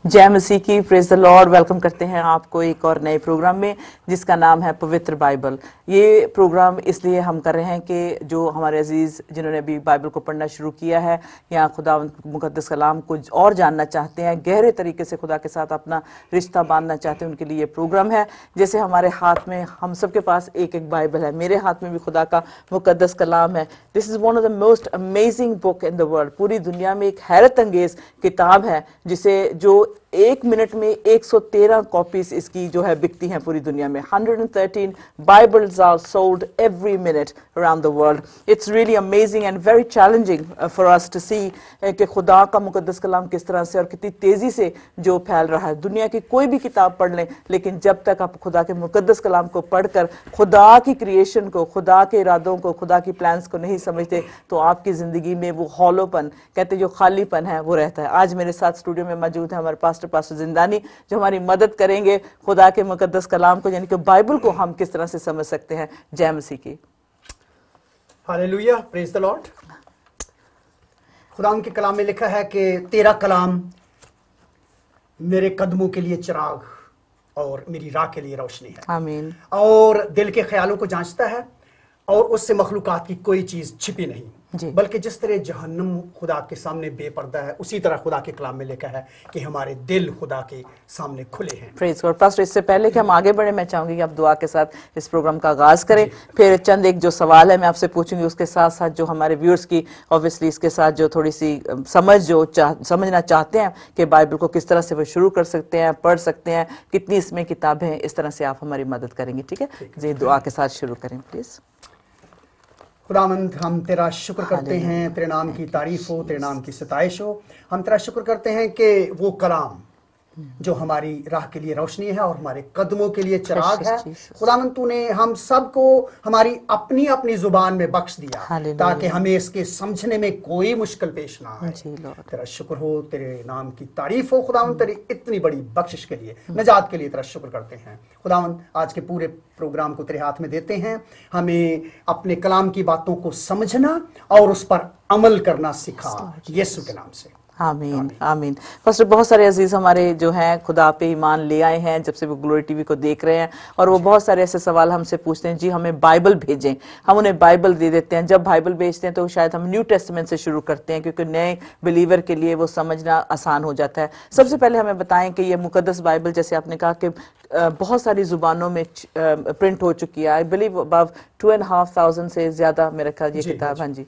जय मसीह की, प्रेज द लॉर्ड। वेलकम करते हैं आपको एक और नए प्रोग्राम में जिसका नाम है पवित्र बाइबल। ये प्रोग्राम इसलिए हम कर रहे हैं कि जो हमारे अजीज़ जिन्होंने अभी बाइबल को पढ़ना शुरू किया है या खुदा मुकद्दस कलाम को और जानना चाहते हैं, गहरे तरीके से खुदा के साथ अपना रिश्ता बांधना चाहते हैं, उनके लिए ये प्रोग्राम है। जैसे हमारे हाथ में, हम सबके पास एक एक बाइबल है, मेरे हाथ में भी खुदा का मुकद्दस कलाम है। This is one of the most amazing book in the world. पूरी दुनिया में एक हैरत अंगेज किताब है जिसे जो एक मिनट में 113 कॉपीज इसकी जो है बिकती हैं पूरी दुनिया में। 113 Bibles are sold every minute around the world. It's really amazing and very challenging for us to see कि खुदा का मुकद्दस कलाम किस तरह से और कितनी तेजी से जो फैल रहा है। दुनिया की कोई भी किताब पढ़ लें, लेकिन जब तक आप खुदा के मुकद्दस कलाम को पढ़कर खुदा की क्रिएशन को, खुदा के इरादों को, खुदा की प्लान्स को नहीं समझते तो आपकी जिंदगी में वो हॉलोपन, कहते जो खालीपन है वो रहता है। आज मेरे साथ स्टूडियो में मौजूद है हमारे पास्टर जिंदानी, जो हमारी मदद करेंगे खुदा के मुकद्दस कलाम को, यानी कि बाइबल को हम किस तरह से समझ सकते हैं। जय मसीह की। Hallelujah, praise the Lord. खुदा के कलाम में लिखा है कि तेरा कलाम मेरे कदमों के लिए चिराग और मेरी राह के लिए रोशनी है। आमीन। और दिल के ख्यालों को जांचता है और उससे मखलूकात की कोई चीज छिपी नहीं, बल्कि जिस तरह जहन्नम खुदा के सामने बेपर्दा है, उसी तरह खुदा के कलाम में लिखा है कि हमारे दिल खुदा के सामने खुले हैं। Praise God. पास्टर, इससे पहले कि हम आगे बढ़े, मैं चाहूंगी कि आप दुआ के साथ इस प्रोग्राम का आगाज करें। फिर चंद एक जो सवाल है मैं आपसे पूछूंगी, उसके साथ साथ जो हमारे व्यूअर्स की ऑब्वियसली इसके साथ जो थोड़ी सी समझना चाहते हैं कि बाइबल को किस तरह से वो शुरू कर सकते हैं, पढ़ सकते हैं, कितनी इसमें किताबें हैं, इस तरह से आप हमारी मदद करेंगे। ठीक है जी, दुआ के साथ शुरू करें प्लीज। खुदावंद, हम तेरा शुक्र करते हैं, तेरे नाम की तारीफ हो, तेरे नाम की सताइश हो। हम तेरा शुक्र करते हैं कि वो कलाम जो हमारी राह के लिए रोशनी है और हमारे कदमों के लिए चिराग है, खुदावंद तूने हम सबको हमारी अपनी अपनी जुबान में बख्श दिया ताकि हमें इसके समझने में कोई मुश्किल पेश ना आए। तेरा शुक्र हो, तेरे नाम की तारीफ हो खुदावंद, तेरी इतनी बड़ी बख्शिश के लिए, निजात के लिए तेरा शुक्र करते हैं। खुदावंद, आज के पूरे प्रोग्राम को तेरे हाथ में देते हैं। हमें अपने कलाम की बातों को समझना और उस पर अमल करना सिखा, यीशु के नाम से, आमीन आमीन। फर्स्ट, बहुत सारे अजीज हमारे जो हैं खुदा पे ईमान ले आए हैं जब से वो ग्लोरी टीवी को देख रहे हैं, और वो बहुत सारे ऐसे सवाल हमसे पूछते हैं, जी हमें बाइबल भेजें। हम उन्हें बाइबल दे देते हैं। जब बाइबल भेजते हैं तो शायद हम न्यू टेस्टामेंट से शुरू करते हैं, क्योंकि नए बिलीवर के लिए वो समझना आसान हो जाता है। सबसे पहले हमें बताएं कि ये मुकद्दस बाइबल, जैसे आपने कहा कि बहुत सारी जुबानों में प्रिंट हो चुकी है, आई बिलीव अबव 2500 से ज्यादा मेरा ख्याल ये किताब। हाँ जी,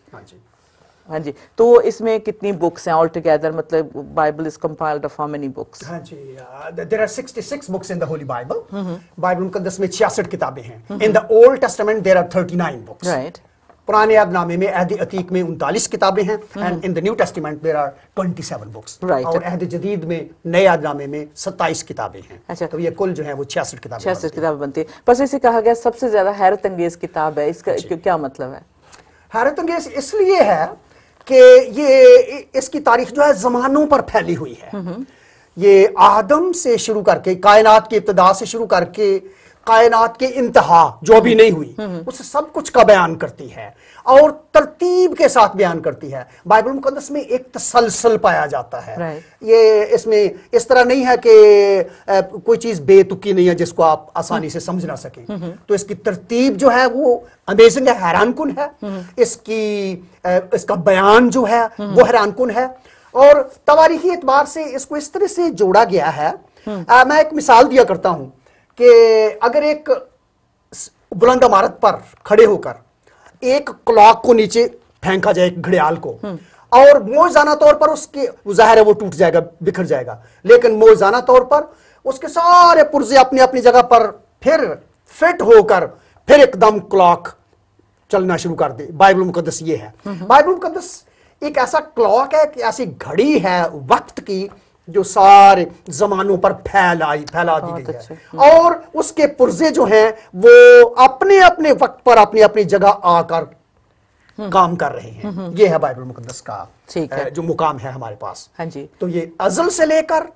हाँ जी। तो इसमें कितनी बुक्स हैं ऑल टुगेदर, मतलब Bible is compiled of how many books? हाँ जी, there are 66 books in the Holy Bible. Bible मुकद्दस में 66 किताबें हैं। In the Old Testament there are 39 books. Right. पुराने अहदनामे में, अहद अतीक में 39 किताबें हैं, and in the New Testament there are 27 books. और अहद जदीद में, नए अहदनामे में 27 किताबें हैं। अच्छा, तो ये कुल जो है वो 66 किताबें बनती है। बस इसे कहा गया सबसे ज्यादा हैरत अंगेज किताब है, इसका क्या मतलब है? हैरत अंगेज इसलिए है कि ये इसकी तारीख जो है जमानों पर फैली हुई है। ये आदम से शुरू करके, कायनात की इब्तिदा से शुरू करके कायनात के इंतहा जो अभी नहीं हुई, उस सब कुछ का बयान करती है और तरतीब के साथ बयान करती है। बाइबल मुकद्दस में एक तसलसल पाया जाता है। ये इसमें इस तरह नहीं है कि कोई चीज बेतुकी नहीं है जिसको आप आसानी से समझ ना सकें। तो इसकी तरतीब जो है वो अमेजिंग है, हैरानकुन है। इसका बयान जो है वो हैरानकुन है, और तवारीखी एतबार से इसको इस तरह से जोड़ा गया है। मैं एक मिसाल दिया करता हूं कि अगर एक बुलंद इमारत पर खड़े होकर एक क्लॉक को नीचे फेंका जाए, एक घड़ियाल को, और मौजूदा तौर पर उसके ज़ाहिर है वो टूट जाएगा, बिखर जाएगा, लेकिन मौजूदा तौर पर उसके सारे पुर्जे अपनी अपनी जगह पर फिर फिट होकर फिर एकदम क्लॉक चलना शुरू कर दे। बाइबल मुकद्दस ये है। बाइबल मुकद्दस एक ऐसा क्लॉक है कि ऐसी घड़ी है वक्त की जो सारे जमानों पर फैला दी गई है, और उसके पुर्जे जो हैं वो अपने अपने वक्त पर अपनी अपनी जगह आकर काम कर रहे हैं। ये है बाइबल मुकद्दस का जो मुकाम है हमारे पास। हाँ जी। तो ये अज़ल से लेकर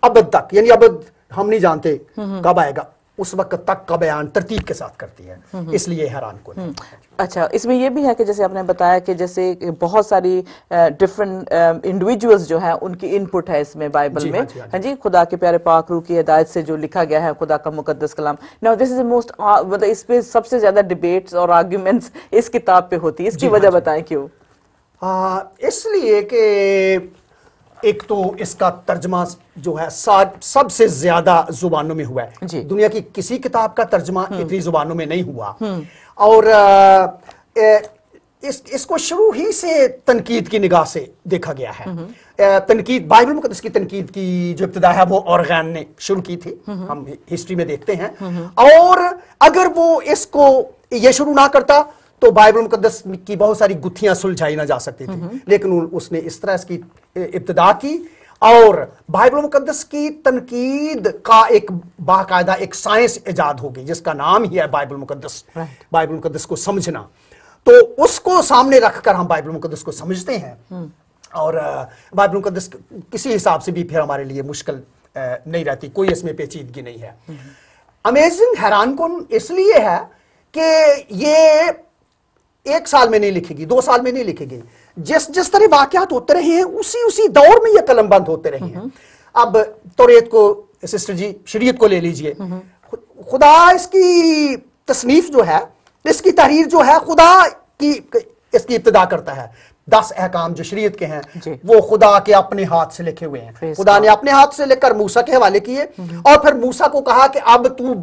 अबद तक, यानी अबद हम नहीं जानते कब आएगा, उस वक्त तक का बयान तरतीब के साथ करती है, इसलिए हैरान कन। अच्छा, इसमें ये भी है कि जैसे आपने बताया कि जैसे बहुत सारी डिफरेंट इंडिविजुअल्स जो हैं उनकी इनपुट है इसमें बाइबल में, हाँ जी, खुदा के प्यारे पाक रूह की हिदायत से जो लिखा गया है खुदा का मुकद्दस कलाम। Now this is the most, मतलब इस पे सबसे ज्यादा डिबेट्स और आर्ग्यूमेंट्स इस किताब पे होती है, इसकी वजह बताएं क्यों? इसलिए कि एक तो इसका तर्जमा जो है सबसे ज्यादा जुबानों में हुआ है, दुनिया की किसी किताब का तर्जमा इतनी जुबानों में नहीं हुआ। और इसको शुरू ही से तनकीद की निगाह से देखा गया है। तनकीद, बाइबल मुकद्दस की तनकीद की जो इब्तिदा है वो ऑर्गन ने शुरू की थी, हम हिस्ट्री में देखते हैं। और अगर वो इसको ये शुरू ना करता तो बाइबल मुकद्दस की बहुत सारी गुत्थियां सुलझाई ना जा सकती थी, लेकिन उसने इस तरह इसकी इब्तिदा की और बाइबल मुकद्दस की तनकीद का एक बाकायदा एक साइंस इजाद हो गई जिसका नाम ही है बाइबल मुकद्दस। बाइबल मुकद्दस को समझना, तो उसको सामने रखकर हम बाइबल मुकद्दस को समझते हैं। और बाइबल मुकद्दस किसी हिसाब से भी फिर हमारे लिए मुश्किल नहीं रहती, कोई इसमें पेचीदगी नहीं है। अमेजिंग, हैरान कुन इसलिए है कि ये 1 साल में नहीं लिखेगी, 2 साल में नहीं लिखेगी। जिस तरह वाकयात होते रहे हैं उसी दौर में ये कलमबंद होते रहे हैं। अब तौरेत को, सिस्टर जी, शरीयत को ले लीजिए, खुदा इसकी तसनीफ जो है, इसकी तहरीर जो है, खुदा की इसकी इब्तिदा करता है। 10 अहकाम जो शरीयत के हैं वो खुदा के अपने हाथ से लिखे हुए हैं। खुदा ने अपने हाथ से लिखकर मूसा के हवाले किए और फिर मूसा को कहा कि अब तू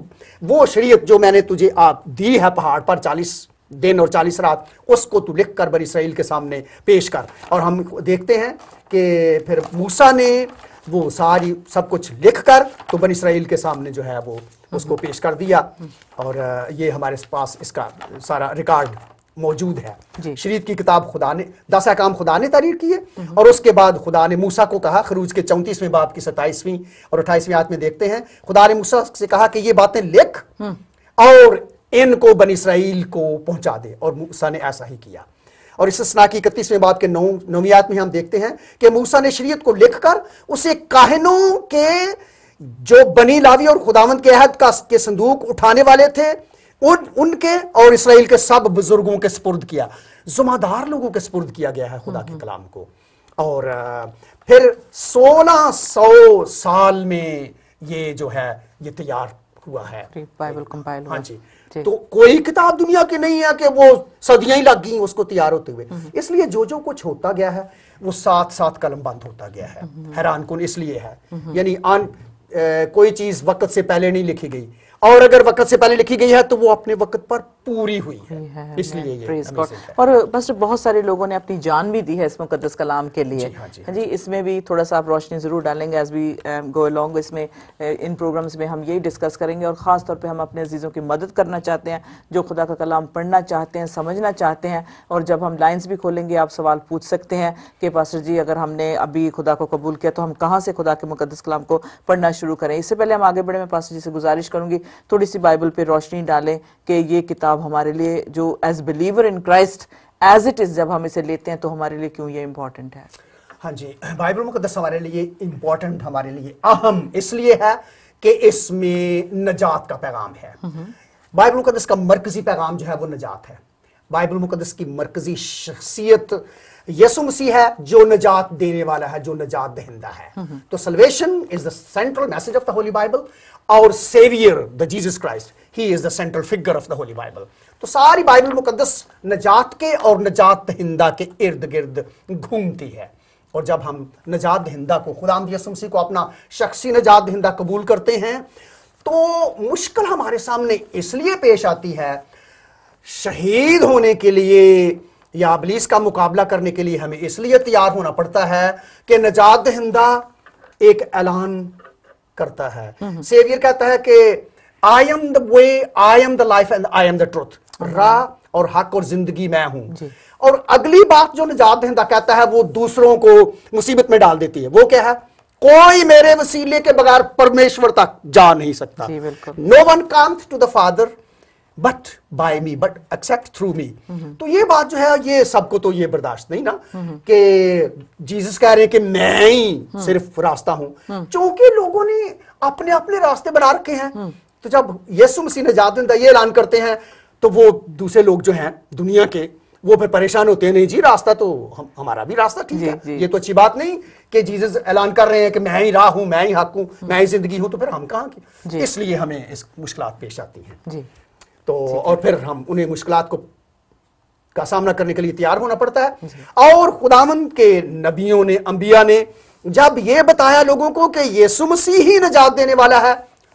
वो शरीयत जो मैंने तुझे दी है पहाड़ पर 40 दिन और 40 रात, उसको तू लिख कर बनी इसराइल के सामने पेश कर। और हम देखते हैं कि फिर मूसा ने वो सारी सब कुछ लिख कर तो बनी इसराइल के सामने जो है वो उसको पेश कर दिया। और ये हमारे पास इसका सारा रिकॉर्ड मौजूद है। शरीयत की किताब खुदा ने, 10 अहकाम खुदा ने तहरीर किए और उसके बाद खुदा ने मूसा को कहा, खरूज के 34वें बाब की 27वीं और 28वीं आयत में देखते हैं, खुदा ने मूसा से कहा कि ये बातें लिख और इनको बनी इसराइल को पहुंचा दे, और मूसा ने ऐसा ही किया। और इस इसना की 31वें बाब के 9वीं आयत में हम देखते हैं कि मूसा ने शरीयत को लिखकर उसे काहिनों के जो बनी लावी और खुदावंद के अहद के संदूक उठाने वाले थे उनके और इसराइल के सब बुजुर्गों के स्पुर्द किया। जुम्मेदार लोगों के स्पुर्द किया गया है खुदा के कलाम को। और फिर 1600 साल में ये जो है ये तैयार हुआ है, बाइबल कंपाइल हुआ। हाँ जी, तो कोई किताब दुनिया की नहीं है कि वो सदियां ही लग गई उसको तैयार होते हुए। इसलिए जो कुछ होता गया है वो साथ साथ कलमबंद होता गया है। हैरान कुन इसलिए है, यानी कोई चीज वक्त से पहले नहीं लिखी गई, और अगर वक्त से पहले लिखी गई है तो वो अपने वक्त पर पूरी हुई है, इसलिए ये और बस बहुत सारे लोगों ने अपनी जान भी दी है इस मुकद्दस कलाम के लिए। हाँ जी, इसमें भी थोड़ा सा आप रोशनी जरूर डालेंगे एज वी गो अलोंग। इसमें इन प्रोग्राम्स में हम यही डिस्कस करेंगे और ख़ास तौर पे हम अपने अजीज़ों की मदद करना चाहते हैं जो खुदा का कलाम पढ़ना चाहते हैं, समझना चाहते हैं। और जब हम लाइन्स भी खोलेंगे आप सवाल पूछ सकते हैं कि पास्टर जी अगर हमने अभी खुदा को कबूल किया तो हम कहाँ से खुदा के मुकद्दस कलाम को पढ़ना शुरू करें। इससे पहले हम आगे बढ़े, मैं पास्टर जी से गुजारिश करूँगी थोड़ी सी बाइबल पे रोशनी डालें कि ये किताब हमारे लिए जो as believer in Christ as it is जब हम इसे लेते हैं तो हमारे लिए क्यों ये इंपॉर्टेंट है। हाँ जी, बाइबल मुकद्दस हमारे लिए इंपॉर्टेंट, हमारे लिए अहम इसलिए है कि इसमें नजात का पैगाम है। बाइबल मुकद्दस का मरकजी पैगाम जो है वो नजात है। बाइबल मुकद्दस की मरकजी शख्सियत यीशु मसीह है जो नजात देने वाला है, जो नजात दहिंदा है। तो salvation is the central message of the Holy Bible. और saviour the Jesus Christ, he is the central figure of the Holy Bible. तो सारी बाइबल मुकद्दस नजात के और नजात दहिंदा के इर्द गिर्द घूमती है। और जब हम नजात दहिंदा को, खुदावंद यीशु मसीह को अपना शख्सी नजात दहिंदा कबूल करते हैं तो मुश्किल हमारे सामने इसलिए पेश आती है, शहीद होने के लिए या इब्लीस का मुकाबला करने के लिए हमें इसलिए तैयार होना पड़ता है कि नजात दहिंदा एक ऐलान करता है। सेवियर कहता है कि I am the way, I am the life and I am the truth, राह और हक और जिंदगी मैं हूं। और अगली बात जो नजात दहिंदा कहता है वो दूसरों को मुसीबत में डाल देती है। वो क्या है? कोई मेरे वसीले के बगैर परमेश्वर तक जा नहीं सकता। No one comes to the Father but by me, but except through me. तो ये बात जो है ये सबको तो ये बर्दाश्त नहीं ना कि जीसस कह रहे हैं कि मैं ही सिर्फ रास्ता हूं। क्योंकि लोगों ने अपने अपने रास्ते बना रखे हैं, تو جب یسوع مسیح نجات دہندہ یہ اعلان کرتے ہیں تو وہ دوسرے لوگ جو ہیں دنیا کے وہ پھر پریشان ہوتے ہیں, نہیں جی راستہ تو ہمارا بھی راستہ ٹھیک ہے, یہ تو اچھی بات نہیں کہ جیسس اعلان کر رہے ہیں کہ میں ہی راہ ہوں, میں ہی حق ہوں, میں ہی زندگی ہوں, تو پھر ہم کہاں کی. اس لیے ہمیں اس مشکلات پیش آتی ہیں. تو اور پھر ہم انہیں مشکلات کا سامنا کرنے کے لیے تیار ہونا پڑتا ہے. اور خداوند کے نبیوں نے, انبیاء نے جب یہ بتایا لوگوں کو کہ یسوع مسیح ہی نجات دینے والا ہے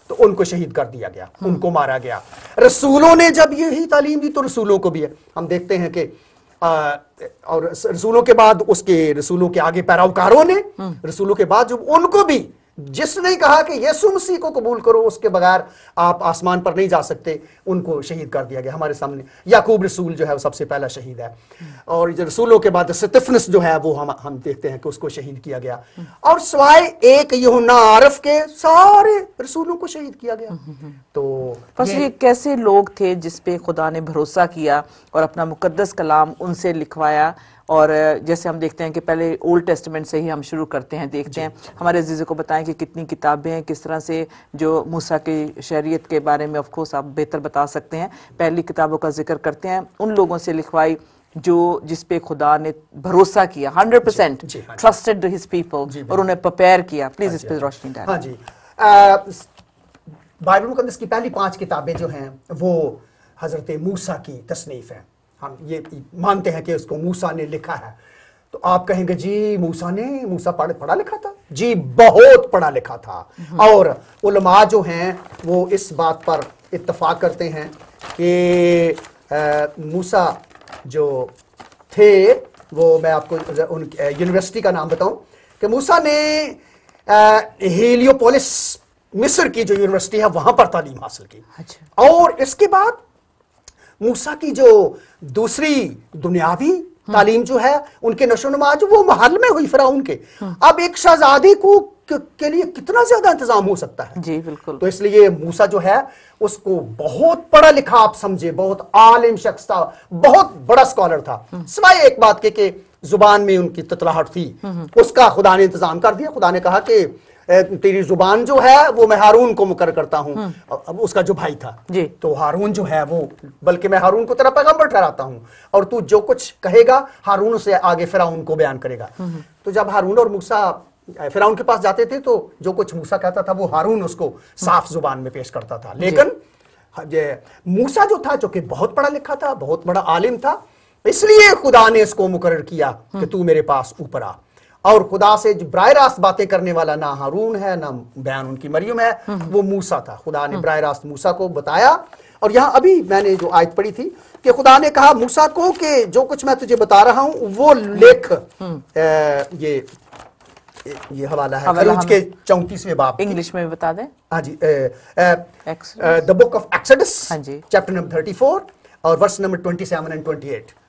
تو ان کو شہید کر دیا گیا, ان کو مارا گیا. رسولوں نے جب یہی تعلیم دی تو رسولوں کو بھی ہے. ہم دیکھتے ہیں کہ اور رسولوں کے بعد اس کے رسولوں کے آگے پیروکاروں نے, رسولوں کے بعد جو ان کو بھی جس نے کہا کہ یسوع مسیح کو قبول کرو, اس کے بغیر آپ آسمان پر نہیں جا سکتے, ان کو شہید کر دیا گیا. ہمارے سامنے یعقوب رسول جو ہے وہ سب سے پہلا شہید ہے, اور رسولوں کے بعد سٹیفنس جو ہے وہ ہم دیکھتے ہیں کہ اس کو شہید کیا گیا, اور سوائے ایک یوحنا عارف کے سارے رسولوں کو شہید کیا گیا. تو بس یہ کیسے لوگ تھے جس پہ خدا نے بھروسہ کیا اور اپنا مقدس کلام ان سے لکھوایا. اور جیسے ہم دیکھتے ہیں کہ پہلے اولڈ ٹیسٹمنٹ سے ہی ہم شروع کرتے ہیں, دیکھتے ہیں. ہمارے عزیزوں کو بتائیں کہ کتنی کتابیں ہیں, کس طرح سے جو موسیٰ کی شریعت کے بارے میں آف کورس آپ بہتر بتا سکتے ہیں, پہلی کتابوں کا ذکر کرتے ہیں ان لوگوں سے لکھوائی جس پہ خدا نے بھروسہ کیا, 100% trusted his people, اور انہیں پریپیئر کیا. پلیز اس پہ روشنی ڈالیں. ہاں جی, بائبل مقدس کی پہلی 5 کتابیں جو ہیں وہ حضرت موسیٰ کی تصنیف ہیں. ہم یہ مانتے ہیں کہ اس کو موسیٰ نے لکھا ہے. تو آپ کہیں گے جی موسیٰ پڑھا لکھا تھا؟ جی بہت پڑھا لکھا تھا. اور علماء جو ہیں وہ اس بات پر اتفاق کرتے ہیں کہ موسیٰ جو تھے وہ, میں آپ کو ان یونیورسٹی کا نام بتاؤں کہ موسیٰ نے ہیلیوپولس مصر کی جو یونیورسٹی ہے وہاں پر تعلیم حاصل کی. اور اس کے بعد موسیٰ کی جو دوسری دنیاوی تعلیم جو ہے ان کے نشو و نما جو وہ محل میں ہوئی فرعون کے. اب ایک شہزادی کے لیے کتنا زیادہ انتظام ہو سکتا ہے. جی بالکل. تو اس لیے موسیٰ جو ہے اس کو بہت پڑھا لکھا آپ سمجھے, بہت عالم شخص تھا, بہت بڑا سکالر تھا, سوائے ایک بات کے کہ زبان میں ان کی تتلاہٹ تھی, اس کا خدا نے انتظام کر دیا. خدا نے کہا کہ تیری زبان جو ہے وہ میں ہارون کو مقرر کرتا ہوں, اب اس کا جو بھائی تھا. تو ہارون جو ہے وہ, بلکہ میں ہارون کو تیرا پیغمبر ٹھہراتا ہوں, اور تو جو کچھ کہے گا ہارون سے آگے فرعون کو بیان کرے گا. تو جب ہارون اور موسیٰ فرعون کے پاس جاتے تھے تو جو کچھ موسیٰ کہتا تھا وہ ہارون اس کو صاف زبان میں پیش کرتا تھا. لیکن موسیٰ جو تھا چونکہ بہت پڑھا لکھا تھا, بہت بڑا عالم تھا, اس لیے خدا نے اس کو مقرر کیا کہ تو میرے پاس اوپر آ. اور خدا سے براہ راست باتیں کرنے والا نہ ہارون ہے نہ بیان ان کی مریم ہے, وہ موسیٰ تھا. خدا نے براہ راست موسیٰ کو بتایا. اور یہاں ابھی میں نے جو آیت پڑھی تھی کہ خدا نے کہا موسیٰ کو کہ جو کچھ میں تجھے بتا رہا ہوں وہ لکھ. یہ حوالہ ہے خروج کے 34ویں باب. انگلش میں بھی بتا دیں. ہاں جی, the book of Exodus, chapter number 34 اور verse number 27 and 28.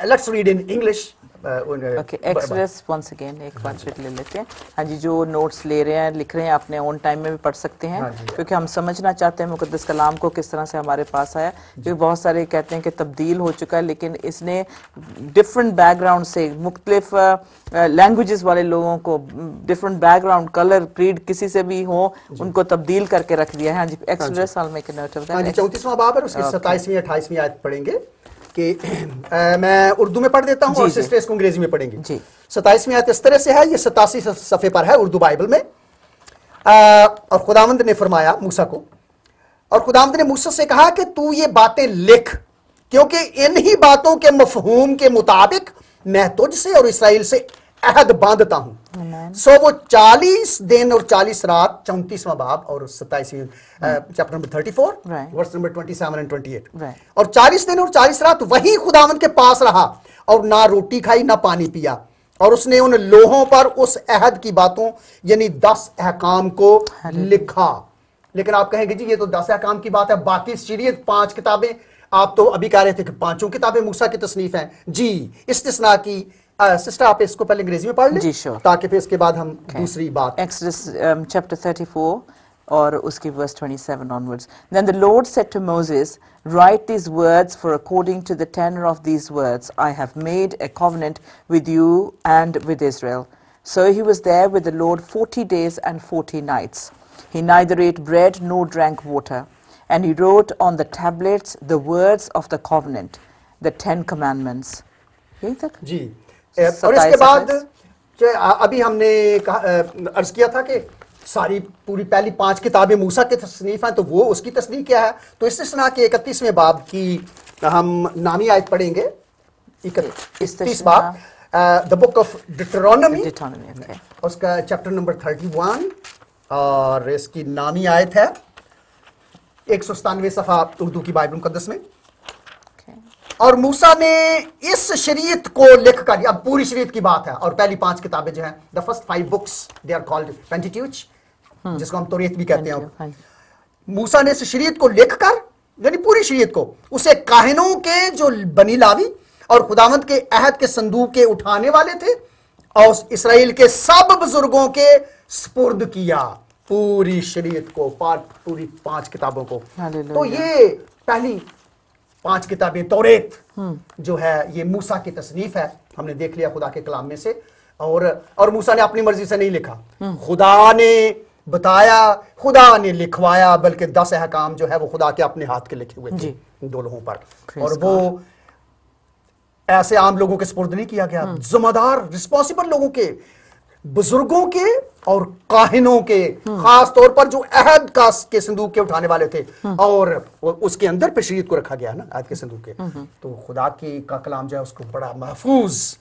Let's read in English. Exodus once again ایک بار پھر لے لیتے ہیں. ہاں جی, جو نوٹس لے رہے ہیں لکھ رہے ہیں اپنے اون ٹائم میں بھی پڑھ سکتے ہیں, کیونکہ ہم سمجھنا چاہتے ہیں مقدس کلام کو کس طرح سے ہمارے پاس آیا. کیونکہ بہت سارے کہتے ہیں کہ تبدیل ہو چکا ہے, لیکن اس نے ڈفرنٹ بیک گراؤنڈ سے مختلف لینگویجز والے لوگوں کو, different background, colour, creed, کسی سے بھی ہوں, ان کو تبدیل کر کے رکھ دیا ہے. ہاں جی, ایکسڈس I'll make a note of that. ہاں جی, 34واں باب ہے, اس کی 27ویں 28ویں آیت پڑھیں گے. کہ میں اردو میں پڑھ دیتا ہوں اور سسٹرز کو انگریزی میں پڑھیں گے. 27ویں آیت اس طرح سے ہے, یہ 87 صفحے پر ہے اردو بائبل میں. اور خداوند نے فرمایا موسیٰ کو, اور خداوند نے موسیٰ سے کہا کہ تو یہ باتیں لکھ, کیونکہ انہی باتوں کے مفہوم کے مطابق میں تجھ سے اور اسرائیل سے عہد باندھتا ہوں. سو وہ 40 دن اور 40 رات, 34واں باب اور 27ویں chapter number 34 verse number 27 and 28. اور 40 دن اور 40 رات وہی خداوند کے پاس رہا اور نہ روٹی کھائی نہ پانی پیا, اور اس نے ان لوہوں پر اس عہد کی باتوں یعنی 10 احکام کو لکھا. لیکن آپ کہیں گے جی یہ تو 10 احکام کی بات ہے, باقی شریعت 5 کتابیں, آپ تو ابھی کہہ رہے تھے کہ 5 کتابیں موسیٰ کی تصنیف ہیں. جی, استثناء کی سسٹر آپ اس کو پہلے انگریزی میں پڑھ لیں تاکہ پھر اس کے بعد ہم دوسری بات. ایکسڈس چیپٹر 34 اور اس کی verse 27 onwards. Then the Lord said to Moses, write these words, for according to the tenor of these words I have made a covenant with you and with Israel. So he was there with the Lord 40 days and 40 nights. He neither ate bread nor drank water. and he wrote on the tablets the words of the covenant, the 10 commandments. यहीं तक जी। और इसके बाद अभी हमने अर्ज किया था कि सारी पूरी पहली 5 किताबें मूसा की तसनीफ हैं, तो वो उसकी तस्दीक क्या है। तो इस्तिस्ना के 31वें बाब की हम नामी आयत पढ़ेंगे। 31 बाब, द बुक ऑफ डिट्रोनॉमी, उसका चैप्टर नंबर 31, और इसकी नामी आयत है 197 सफ़ा उर्दू की बाइबल मुकद्दस में। और मूसा ने इस शरीयत को लिख कर, अब पूरी शरीयत की बात है, और पहली 5 किताबें जो हैं, the first 5 books they are called Pentateuch, जिसको हम तौरात भी कहते हैं। मूसा ने इस शरीयत को लिख कर, यानी पूरी शरीयत को, उसे काहिनों के जो बनी लावी और खुदावंद के अहद के संदूक के उठाने वाले थे और इसराइल के सब बुजुर्गों के स्पुर्द किया, पूरी शरीयत को, पूरी 5 किताबों को। तो ये पहली 5 किताबें तौरात जो है ये मूसा की तसनीफ है, हमने देख लिया खुदा के कलाम में से। और मूसा ने अपनी मर्जी से नहीं लिखा, खुदा ने बताया, खुदा ने लिखवाया, बल्कि 10 अहकाम जो है वो खुदा के अपने हाथ के लिखे हुए थे 2 लोगों पर, और वो ऐसे आम लोगों के स्पुर्द नहीं किया गया, जिम्मेदार रिस्पॉन्सिबल लोगों के, बुजुर्गों के और काहिनों के, खास तौर पर जो अहद का के संदूक के उठाने वाले थे, और उसके अंदर पे शरीयत को रखा गया ना अहद के संदूक के। तो खुदा की का कलाम जो है उसको बड़ा महफूज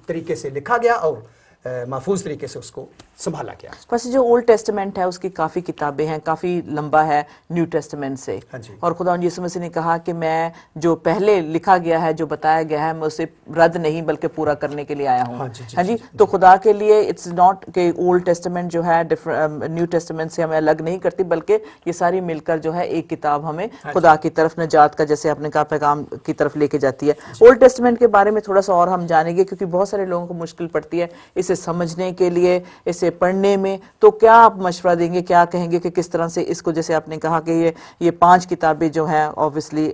तरीके से लिखा गया और महफूज तरीके से उसको संभाला गया। बस जो ओल्ड टेस्टामेंट है उसकी काफ़ी किताबें हैं, काफ़ी लंबा है न्यू टेस्टामेंट से। और खुदा यीशु मसीह ने कहा कि मैं जो पहले लिखा गया है, जो बताया गया है, मैं उसे रद्द नहीं बल्कि पूरा करने के लिए आया हूँ। हाँ जी। तो खुदा के लिए इट्स नॉट कि ओल्ड टेस्टामेंट जो है न्यू टेस्टामेंट से हमें अलग नहीं करती, बल्कि ये सारी मिलकर जो है एक किताब हमें खुदा की तरफ नजात का, जैसे आपने कहा, पैगाम की तरफ लेके जाती है। ओल्ड टेस्टामेंट के बारे में थोड़ा सा और हम जानेंगे, क्योंकि बहुत सारे लोगों को मुश्किल पड़ती है इसे समझने के लिए, इसे पढ़ने में। तो क्या आप मशवरा देंगे, क्या कहेंगे कि किस तरह से इसको, जैसे आपने कहा कि ये 5 किताबें जो हैं, ऑब्वियसली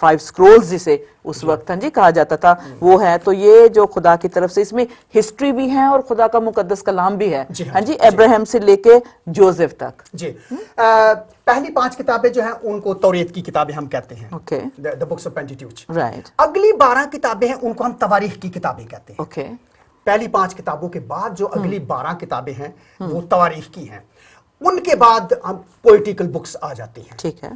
5 स्क्रोल्स जिसे उस वक्त जी कहा जाता था, वो है। तो ये जो खुदा की तरफ से, इसमें हिस्ट्री भी है और खुदा का मुकद्दस कलाम भी है। हाँ जी, अब्राहम से लेके जोसेफ तक जी। पहली 5 किताबें जो हैं उनको तौरात की किताबें हम कहते हैं, okay, the books of Pentateuch. Right. अगली 12 किताबें हैं उनको हम तवारीख की किताबें कहते हैं। ओके। पहली 5 किताबों के बाद जो अगली 12 किताबें हैं वो तवारीख की हैं। उनके बाद हम पोइटिकल बुक्स आ जाती हैं, ठीक है।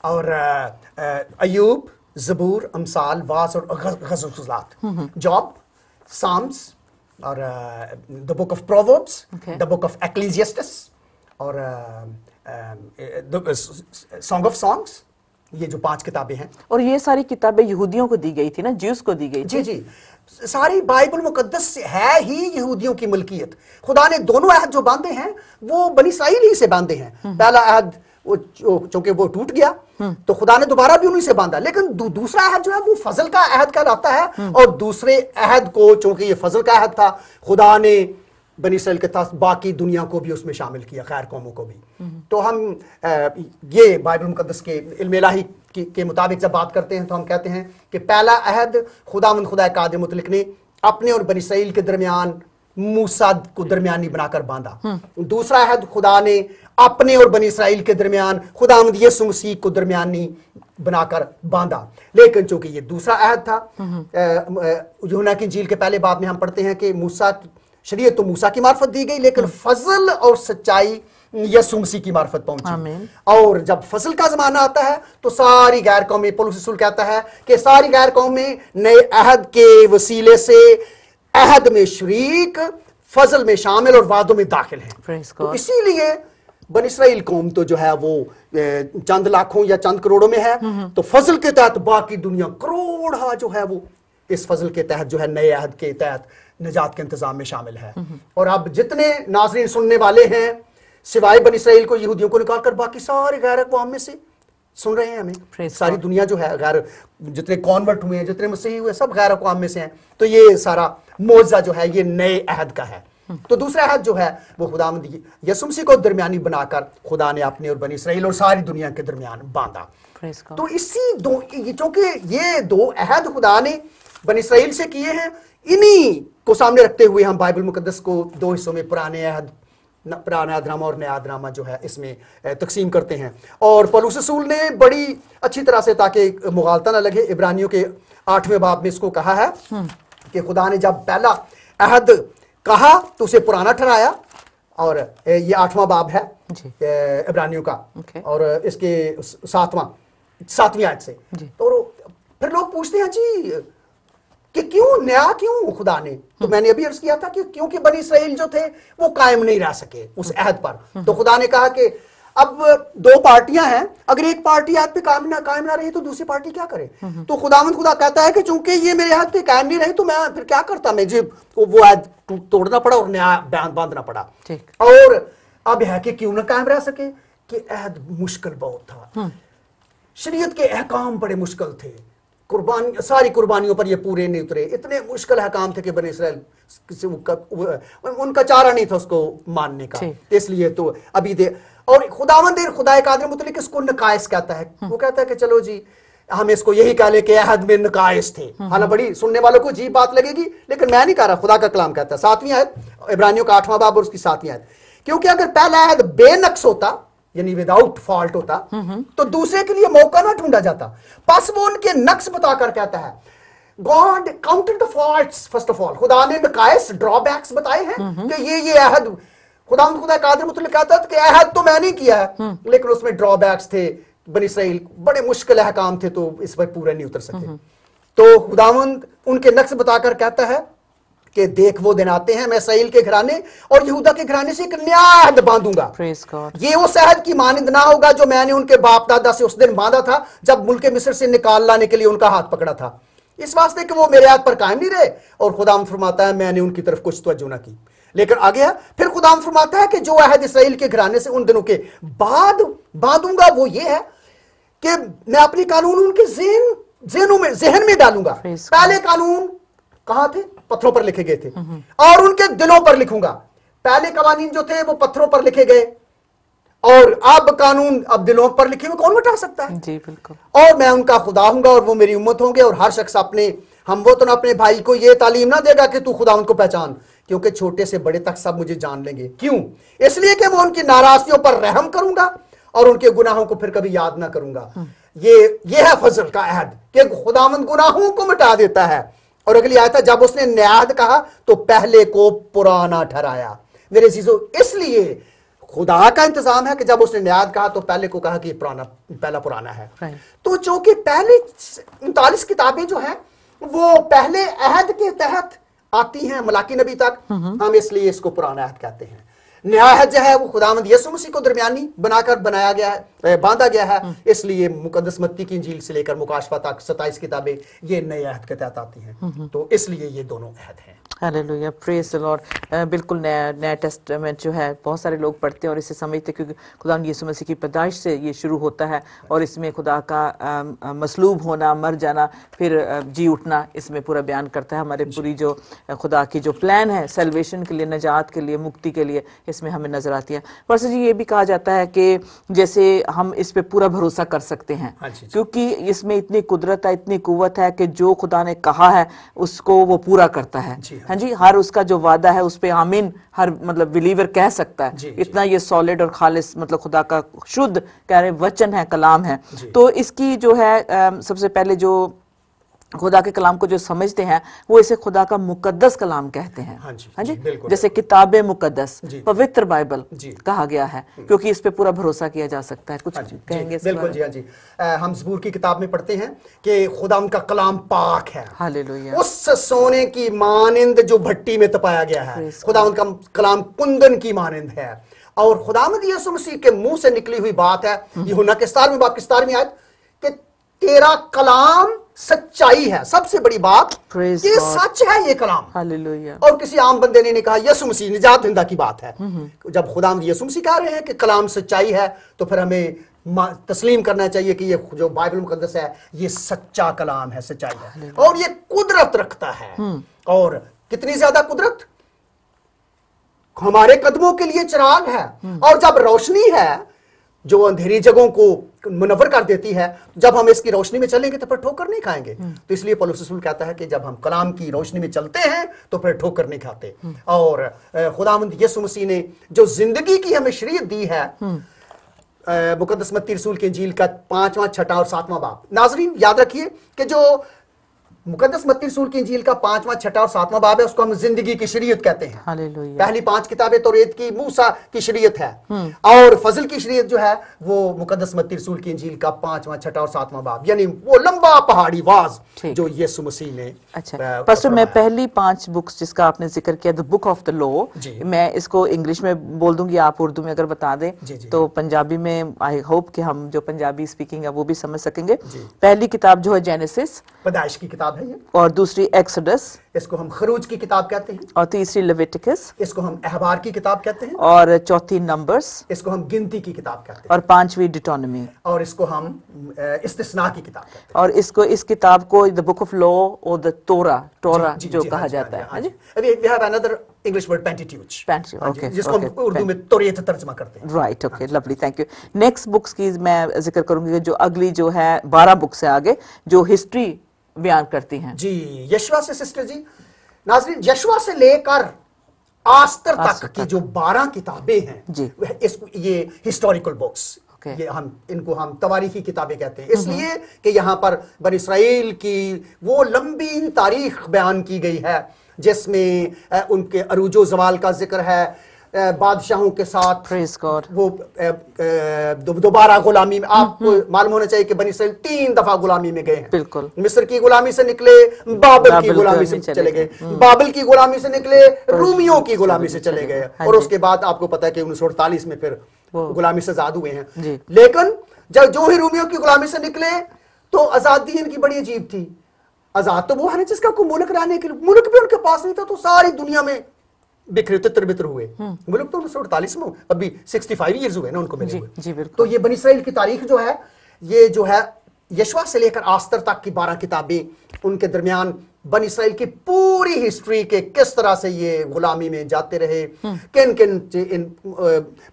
और अय्यूब, ज़बूर, अमसाल, वास और ग़ज़लात, जॉब, साम्स, और the book of Proverbs, the book of Ecclesiastes, और सॉन्ग ऑफ सॉन्ग्स। ये जो 5 किताबें हैं, और ये सारी किताबें यहूदियों को दी गई थी ना, ज्यूस को दी गई थी। जी जी, सारी बाइबल मुकद्दस है ही यहूदियों की मलकियत। खुदा ने दोनों अहद जो बांधे हैं वो बनी इस्राएल ही से बांधे हैं। पहला अहद चूंकि वो टूट गया तो खुदा ने दोबारा भी उन्हीं से बांधा, लेकिन दूसरा अहद जो है वो फजल का अहद कहलाता है। और दूसरे अहद को, चूंकि ये फजल का अहद था, खुदा ने बनी इस्राएल के साथ बाकी दुनिया को भी उसमें शामिल किया, गैर कौमों को भी। तो हम ये बाइबल मुकद्दस के इल्म इलाही के मुताबिक जब बात करते हैं तो हम कहते हैं कि पहला अहद खुदावंद खुदा कादिर मुतलक ने अपने और बनी इस्राएल के दरमियान मूसा को दरमियानी बनाकर बांधा। दूसरा अहद खुदा ने अपने और बनी इस्राएल के दरमियान खुदावंद यीशु मसीह को दरमियानी बनाकर बांधा। लेकिन चूंकि ये दूसरा अहद था, यूहन्ना की इंजील के पहले बाब में हम पढ़ते हैं कि मूसा शरीयत तो मूसा की मार्फत दी गई, लेकिन फजल और सच्चाई यीशु मसीह की मार्फत पहुंची। और जब फजल का जमाना आता है तो सारी गैर कौमें, पौलुस रसूल कहता है कि सारी गैर कौमें नए अहद के वसीले से अहद में शरीक, फजल में शामिल और वादों में दाखिल हैं। तो इसीलिए बनी इस्राएल कौम तो जो है वो चंद लाखों या चंद करोड़ों में है, तो फजल के तहत बाकी दुनिया करोड़ जो है वो इस फजल के तहत जो है नए अहद के तहत निजात के इंतजाम में शामिल है। और अब जितने नाज़रीन सुनने वाले हैं, सिवाय बनी इस्राएल को, यहूदियों को निकालकर बाकी सारे गैर अक़वाम में से सुन रहे हैं हमें। सारी दुनिया जो है, गैर जितने कॉन्वर्ट हुए हैं, जितने मसीही हुए, सब गैर अक़वाम में से हैं। तो ये सारा मौज़ा जो है ये नए अहद का है। तो दूसरा अहद जो है वो खुदावंद यीशु मसीह को दरमियानी बनाकर खुदा ने अपने और बनी इस्राएल और सारी दुनिया के दरमियान बांधा। तो इसी दो, क्योंकि ये 2 अहद खुदा ने बनी इस्राएल से किए हैं, इन्हीं को सामने रखते हुए हम बाइबल मुकद्दस को 2 हिस्सों में, पुराने अहद پرانا ڈرامہ اور نیا ڈرامہ جو ہے اس میں تقسیم کرتے ہیں. اور پولس رسول نے بڑی اچھی طرح سے, تاکہ مغالطہ نہ لگے, عبرانیوں کے 8ویں باب میں اس کو کہا ہے کہ خدا نے جب پہلا عہد کہا تو اسے پرانا ٹھہرایا, اور یہ 8واں باب ہے عبرانیوں کا, اور اس کے 7ویں آیت سے. تو پھر لوگ پوچھتے ہیں جی کہ کیوں نیا, کیوں خدا نے؟ تو میں نے ابھی عرض کیا تھا کہ کیونکہ بنی اسرائیل جو تھے وہ قائم نہیں رہ سکے اس عہد پر. تو خدا نے کہا کہ اب 2 پارٹیاں ہیں, اگر ایک پارٹی عہد پہ قائم نہ رہی تو دوسری پارٹی کیا کرے؟ تو خدا کہتا ہے کہ چونکہ یہ میرے عہد پہ قائم نہیں رہے تو میں پھر کیا کرتا, مجھے وہ عہد توڑنا پڑا اور نیا باندھنا پڑا. اور اب ہے کہ کیوں نہ قائم رہ سکے کہ عہد مشکل بہت تھا, شریعت کے احکام بڑے مشکل تھے, ساری قربانیوں پر یہ پورے نہیں اترے, اتنے مشکل احکام تھے کہ بنی اسرائیل ان کا چارہ نہیں تھا اس کو ماننے کا. اس لیے تو ابھی اور خدا قادر متعلق اس کو نقائص کہتا ہے. وہ کہتا ہے کہ چلو جی ہم اس کو یہی کہہ لیں کہ عہد میں نقائص تھے. حالانکہ بڑی سننے والوں کو عجیب بات لگے گی, لیکن میں نہیں کہہ رہا, خدا کا کلام کہتا ہے. 7ویں آیت عبرانیوں کا 8واں باب اور اس کی 7ویں آیت, کیونکہ اگر پہلا عہد بے نقص ہوتا یعنی وداؤٹ فالٹ ہوتا تو دوسرے کے لیے موقع نہ ڈھونڈا جاتا. پس وہ ان کے نقص بتا کر کہتا ہے God counted the faults first of all. خدا نے نقائص ڈرا بیکس بتائے ہیں کہ یہ عہد, خدا قادر متعلق کہتا ہے کہ عہد تو میں نہیں کیا ہے, لیکن اس میں ڈرا بیکس تھے, بنی اسرائیل بڑے مشکل احکام تھے تو اس پر پورے نہیں اتر سکے. تو خداوند ان کے نقص بتا کر کہتا ہے کہ دیکھ وہ دن آتے ہیں میں اسرائیل کے گھرانے اور یہودا کے گھرانے سے ایک نیا عہد باندھوں گا. یہ اس عہد کی مانند نہ ہوگا جو میں نے ان کے باپ دادا سے اس دن باندھا تھا جب ملک مصر سے نکال لانے کے لیے ان کا ہاتھ پکڑا تھا, اس واسطے کہ وہ میرے عہد پر قائم نہیں رہے. اور خدا فرماتا ہے میں نے ان کی طرف کچھ توجہ نہ کی. لیکن آگے پھر خدا فرماتا ہے کہ جو عہد اسرائیل کے گھرانے سے ان دنوں کے بعد باندھوں گا وہ یہ ہے کہ میں اپنی قانون ان کے ذہن میں ڈالوں گا. پہلے قانون کہاں تھے؟ پتھروں پر لکھے گئے تھے, اور ان کے دلوں پر لکھوں گا. پہلے قوانین جو تھے وہ پتھروں پر لکھے گئے, اور اب قانون اب دلوں پر لکھے ہوئے کون مٹا سکتا ہے؟ جی بالکل. اور میں ان کا خدا ہوں گا اور وہ میری امت ہوں گے, اور ہر شخص اپنے ہم وہ تو اپنے بھائی کو یہ تعلیم نہ دے گا کہ تو خدا ان کو پہچان, کیونکہ چھوٹے سے بڑے تک سب مجھے جان لیں گے. کیوں؟ اس لیے کہ میں ان کی ناراضیوں پر رحم کروں گا اور ان کے گناہوں کو پھر کبھی یاد نہ کروں گا. یہ ہے فضل کا عہد کہ خداوند گناہوں کو مٹا دیتا ہے. اور اگلی آیت ہے جب اس نے نیا عہد کہا تو پہلے کو پرانا ٹھہرایا. میرے عزیزو, اس لیے خدا کا انتظام ہے کہ جب اس نے نیا عہد کہا تو پہلے کو کہا کہ پہلا پرانا ہے. تو چونکہ پہلے 39 کتابیں جو ہیں وہ پہلے عہد کے تحت آتی ہیں ملاکی نبی تک, ہم اس لیے اس کو پرانا عہد کہتے ہیں. نیا عہد جو ہے وہ خداوند یسوع مسیح کو درمیانی بنا کر بنایا گیا ہے, باندھا گیا ہے. اس لیے مقدس متی کی انجیل سے لے کر مکاشفہ تک 27 کتابیں یہ نئے عہد کے تحت آتی ہیں. تو اس لیے یہ دونوں عہد ہیں. ہاللیلویا, پریز دی لارڈ. بالکل نیا ٹیسٹمنٹ جو ہے بہت سارے لوگ پڑھتے ہیں اور اسے سمجھتے ہیں کیونکہ خدا یسوع مسیح کی پیدائش سے یہ شروع ہوتا ہے, اور اس میں خدا کا مصلوب ہونا, مر جانا, پھر جی اٹھنا اس میں پورا بیان کرتا ہے. ہمارے پوری جو خدا کی جو پلان ہے سیلویشن کے لیے, نجات کے لیے, مکتی کے لیے, اس میں ہمیں نظر آتی ہے. پاسٹر جی یہ بھی کہا جاتا ہے کہ جیسے ہم اس پہ پورا بھروسہ کر سکتے ہیں کیونکہ اس میں اتنی قدرت ہے, اتنی قوت ہے کہ جو خدا نے کہا ہے اس کو وہ پورا کرتا ہے. ہاں جی, ہر اس کا جو وعدہ ہے اس پہ آمین ہر مطلب بلیور کہہ سکتا ہے. اتنا یہ سالڈ اور خالص مطلب خدا کا شدھ کہہ رہے وچن ہے, کلام ہے. تو اس کی جو ہے سب سے پہلے جو خدا کے کلام کو جو سمجھتے ہیں وہ اسے خدا کا مقدس کلام کہتے ہیں. ہاں جی, جیسے کتاب مقدس, پوتر بائبل کہا گیا ہے کیونکہ اس پہ پورا بھروسہ کیا جا سکتا ہے. کچھ کہیں گے؟ بالکل جی. ہاں جی, ہم زبور کی کتاب میں پڑھتے ہیں کہ خدا ان کا کلام پاک ہے, ہاللیلویا, اس سونے کی مانند جو بھٹی میں تپایا گیا ہے. خدا ان کا کلام کندن کی مانند ہے. اور خداوند یسوع مسیح کے منہ سے نکلی ہوئی بات ہے یوحنا کے 17ویں باب کی 17ویں آیت کہ تیرا کلام سچائی ہے. سب سے بڑی بات یہ سچ ہے, یہ کلام. ہاللیلویا. اور کسی عام بندے نے نہیں کہا, یسوع مسیح نجات دہندہ کی بات ہے. جب خداوند یسوع مسیح کہہ رہے ہیں کہ کلام سچائی ہے تو پھر ہمیں تسلیم کرنا چاہیے کہ یہ جو بائبل مقدس ہے یہ سچا کلام ہے, سچائی ہے, اور یہ قدرت رکھتا ہے. اور کتنی زیادہ قدرت, ہمارے قدموں کے لیے چراغ ہے, اور جب روشنی ہے جو اندھیری جگہوں کو منور کر دیتی ہے، جب ہم اس کی روشنی میں چلیں گے تو پھر ٹھوکر نہیں کھائیں گے. تو اس لیے پولس رسول کہتا ہے کہ جب ہم کلام کی روشنی میں چلتے ہیں تو پھر ٹھوکر نہیں کھاتے. اور خداوند یسوع مسیح نے جو زندگی کی ہمیں شریعت دی ہے، مقدس متی رسول کی انجیل کا 5واں 6واں اور 7واں باب. ناظرین یاد رکھیے کہ جو مقدس متی رسول کی انجیل کا 5واں 6واں اور 7واں باب ہے، اس کو ہم زندگی کی شریعت کہتے ہیں. ہاللویہ. پہلی 5 کتابیں توریت کی موسیٰ کی شریعت ہے، اور فضل کی شریعت جو ہے وہ مقدس متی رسول کی انجیل کا 5واں 6واں اور 7واں باب، یعنی وہ لمبا پہاڑی واز جو یسوع مسیح نے. اچھا پاسٹر، میں پہلی 5 بکس جس کا آپ نے ذکر کیا، دا بک آف دا لو، میں اس کو انگلش میں بول دوں گی، آپ اردو میں اگر بتا دیں تو پنجابی میں آئی ہوپ کہ ہم جو پنجابی اسپیکنگ ہے وہ بھی سمجھ سکیں گے. پہلی کتاب جو ہے جینیسس، پیدائش کی کتاب ہے یہ، اور دوسری ایکسوڈس، اس کو ہم خروج کی کتاب کہتے ہیں، اور تیسری لیویٹکس، اس کو ہم احبار کی کتاب کہتے ہیں، اور چوتھی نمبرز، اس کو ہم گنتی کی کتاب کہتے ہیں، اور 5ویں ڈیٹونمی، اور اس کو ہم استثناء کی کتاب کہتے ہیں. اور اس کتاب کو دا بک آف لا اور دا تورا جو کہا جاتا ہے. we have another English word Pentateuch، جس کو ہم اردو میں توریت ترجمہ کرتے ہیں. Right, okay, lovely, thank you. Next books کی میں ذکر کروں گی جو اگلی جو ہے 12 بکس ہیں آگے جو ہسٹری بیان کرتی ہیں. جی یشوا سے سسٹر جی. ناظرین یشوا سے لے کر آستر تک کی جو 12 کتابیں ہیں یہ ہسٹوریکل بکس، یہ ان کو ہم تواریخی کتابیں کہتے ہیں، اس لیے کہ یہاں پر بنی اسرائیل کی وہ لمبی تاریخ بیان کی گئی ہے جس میں ان کے عروج و زوال کا ذکر ہے، بادشاہوں کے ساتھ وہ دوبارہ غلامی میں. آپ کو معلوم ہونا چاہیے کہ بنی اسرائیل 3 دفعہ غلامی میں گئے ہیں. بالکل. مصر کی غلامی سے نکلے، بابل کی غلامی سے چلے گئے، بابل کی غلامی سے نکلے، رومیوں کی غلامی سے چلے گئے، اور اس کے بعد آپ کو پتا ہے کہ 1948 میں پھر غلامی سے آزاد ہوئے ہیں. لیکن جو ہی رومیوں کی غلامی سے نکلے تو آزادی ان کی بڑی عجیب تھی. آزاد تو وہ ہے جس کا کوئی ملک رہنے کے ملک بھی ان کے پاس نہیں تھا، تو ساری دنیا میں بکھرے تتر بتر ہوئے. ملک تو 1948 میں ابھی 65 ایئرز ہوئے نا ان کو ملے ہوئے. تو یہ بنی اسرائیل کی تاریخ جو ہے، یہ جو ہے یشوا سے لے کر آستر تک کی 12 کتابیں، ان کے درمیان بنی اسرائیل کی پوری ہسٹری کے کس طرح سے یہ غلامی میں جاتے رہے، کن کن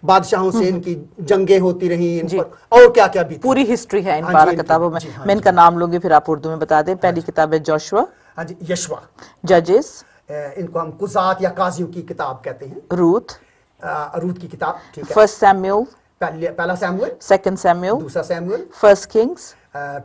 بادشاہوں سے ان کی جنگیں ہوتی رہیں، اور کیا کیا بھی پوری ہسٹری ہے ان 12 کتابوں میں. میں ان کا نام لوں گی پھر آپ اردو میں بتا دیں. پہلی کتاب ہے جوشوا، یشوا. ججز، ان کو ہم قضات یا قاضیوں کی کتاب کہتے ہیں. روت کی کتاب، ٹھیک ہے. فرسٹ سیموئل، پہلا سیموئل. Second Samuel. دوسرا سیموئل. First Kings.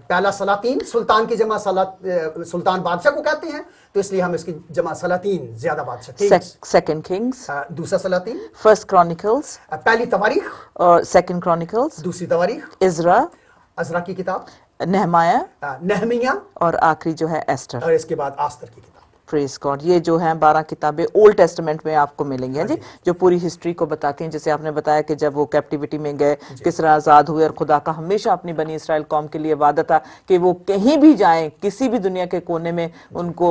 پہلا سلاطین. سلطان کی جمع سلطان بادشاہ کو کہتے ہیں، تو اس لیے ہم اس کی جمع سلاطین، زیادہ بادشاہ. Second Kings. دوسرا سلاطین. First chronicles. پہلی تواریخ. اور سیکنڈ کرونیکلز. دوسری تواریخ. عزرا کی کتاب. نہمیہ. اور آخری جو ہے ایسٹر. اور اس کے بعد آستر کی کتاب. پریز گاڈ. یہ جو ہیں 12 کتابیں اولڈ ٹیسٹمنٹ میں آپ کو ملیں گی جو پوری ہسٹری کو بتاتی ہیں. جیسے آپ نے بتایا کہ جب وہ کیپٹیوٹی میں گئے کس طرح آزاد ہوئے، اور خدا کا ہمیشہ اپنی بنی اسرائیل قوم کے لیے وعدہ تھا کہ وہ کہیں بھی جائیں، کسی بھی دنیا کے کونے میں ان کو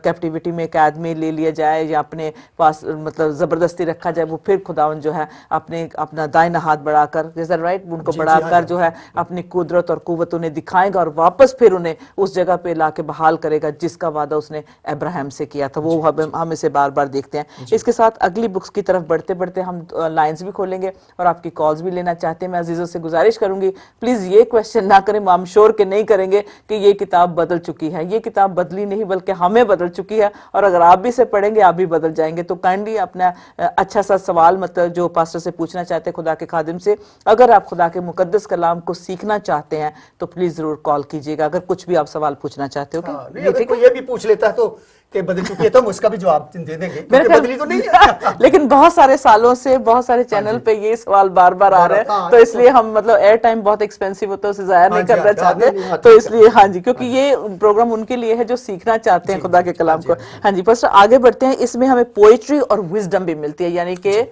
کیپٹیوٹی میں قید میں لے لیا جائے یا اپنے پاس مطلب زبردستی رکھا جائے، وہ پھر خداوند جو ہے اپنا دائنا ہاتھ بڑھا کر رائٹ ان کو بڑھا کر جو ہے اپنی قدرت اور قوت انہیں دکھائے گا، اور واپس پھر انہیں اس جگہ پہ لا کے بحال کرے گا جس کا وعدہ اس نے ابراہیم سے کیا تھا. وہ ہم اسے بار بار دیکھتے ہیں. اس کے ساتھ اگلی بکس کی طرف بڑھتے بڑھتے ہم لائنز بھی کھولیں گے اور آپ کی کالز بھی لینا چاہتے ہیں. میں عزیزوں سے گزارش کروں گی پلیز یہ کویسچن نہ کریں، ہم شور کہ نہیں کریں گے کہ یہ کتاب بدل چکی ہے. یہ کتاب بدلی نہیں بلکہ ہمیں بدل چکی ہے، اور اگر آپ بھی اسے پڑھیں گے آپ بھی بدل جائیں گے. تو کائنڈلی اپنا اچھا سا سوال مطلب جو پاسٹر سے پوچھنا چاہتے ہیں خدا کے خادم سے، اگر آپ خدا کے مقدس کلام کو سیکھنا چاہتے ہیں تو پلیز ضرور کال کیجیے گا اگر کچھ بھی آپ سوال پوچھنا چاہتے ہو. یہ بھی پوچھ لیتا ہے تو کہ بدل چکی ہے تو ہم اس کا بھی جواب دے دیں گے، بدلی تو نہیں ہے. لیکن بہت سارے سالوں سے بہت سارے چینل پہ یہ سوال بار بار آ رہے ہیں، تو اس لیے ہم مطلب ایئر ٹائم بہت ایکسپینسو ہوتا ہے، اسے ضائع نہیں کرنا چاہتے، تو اس لیے ہاں جی، کیونکہ یہ پروگرام ان کے لیے ہے جو سیکھنا چاہتے ہیں خدا کے کلام کو. ہاں جی پاسٹر آگے بڑھتے ہیں. اس میں ہمیں پوئٹری اور وزڈم بھی ملتی ہے، یعنی کہ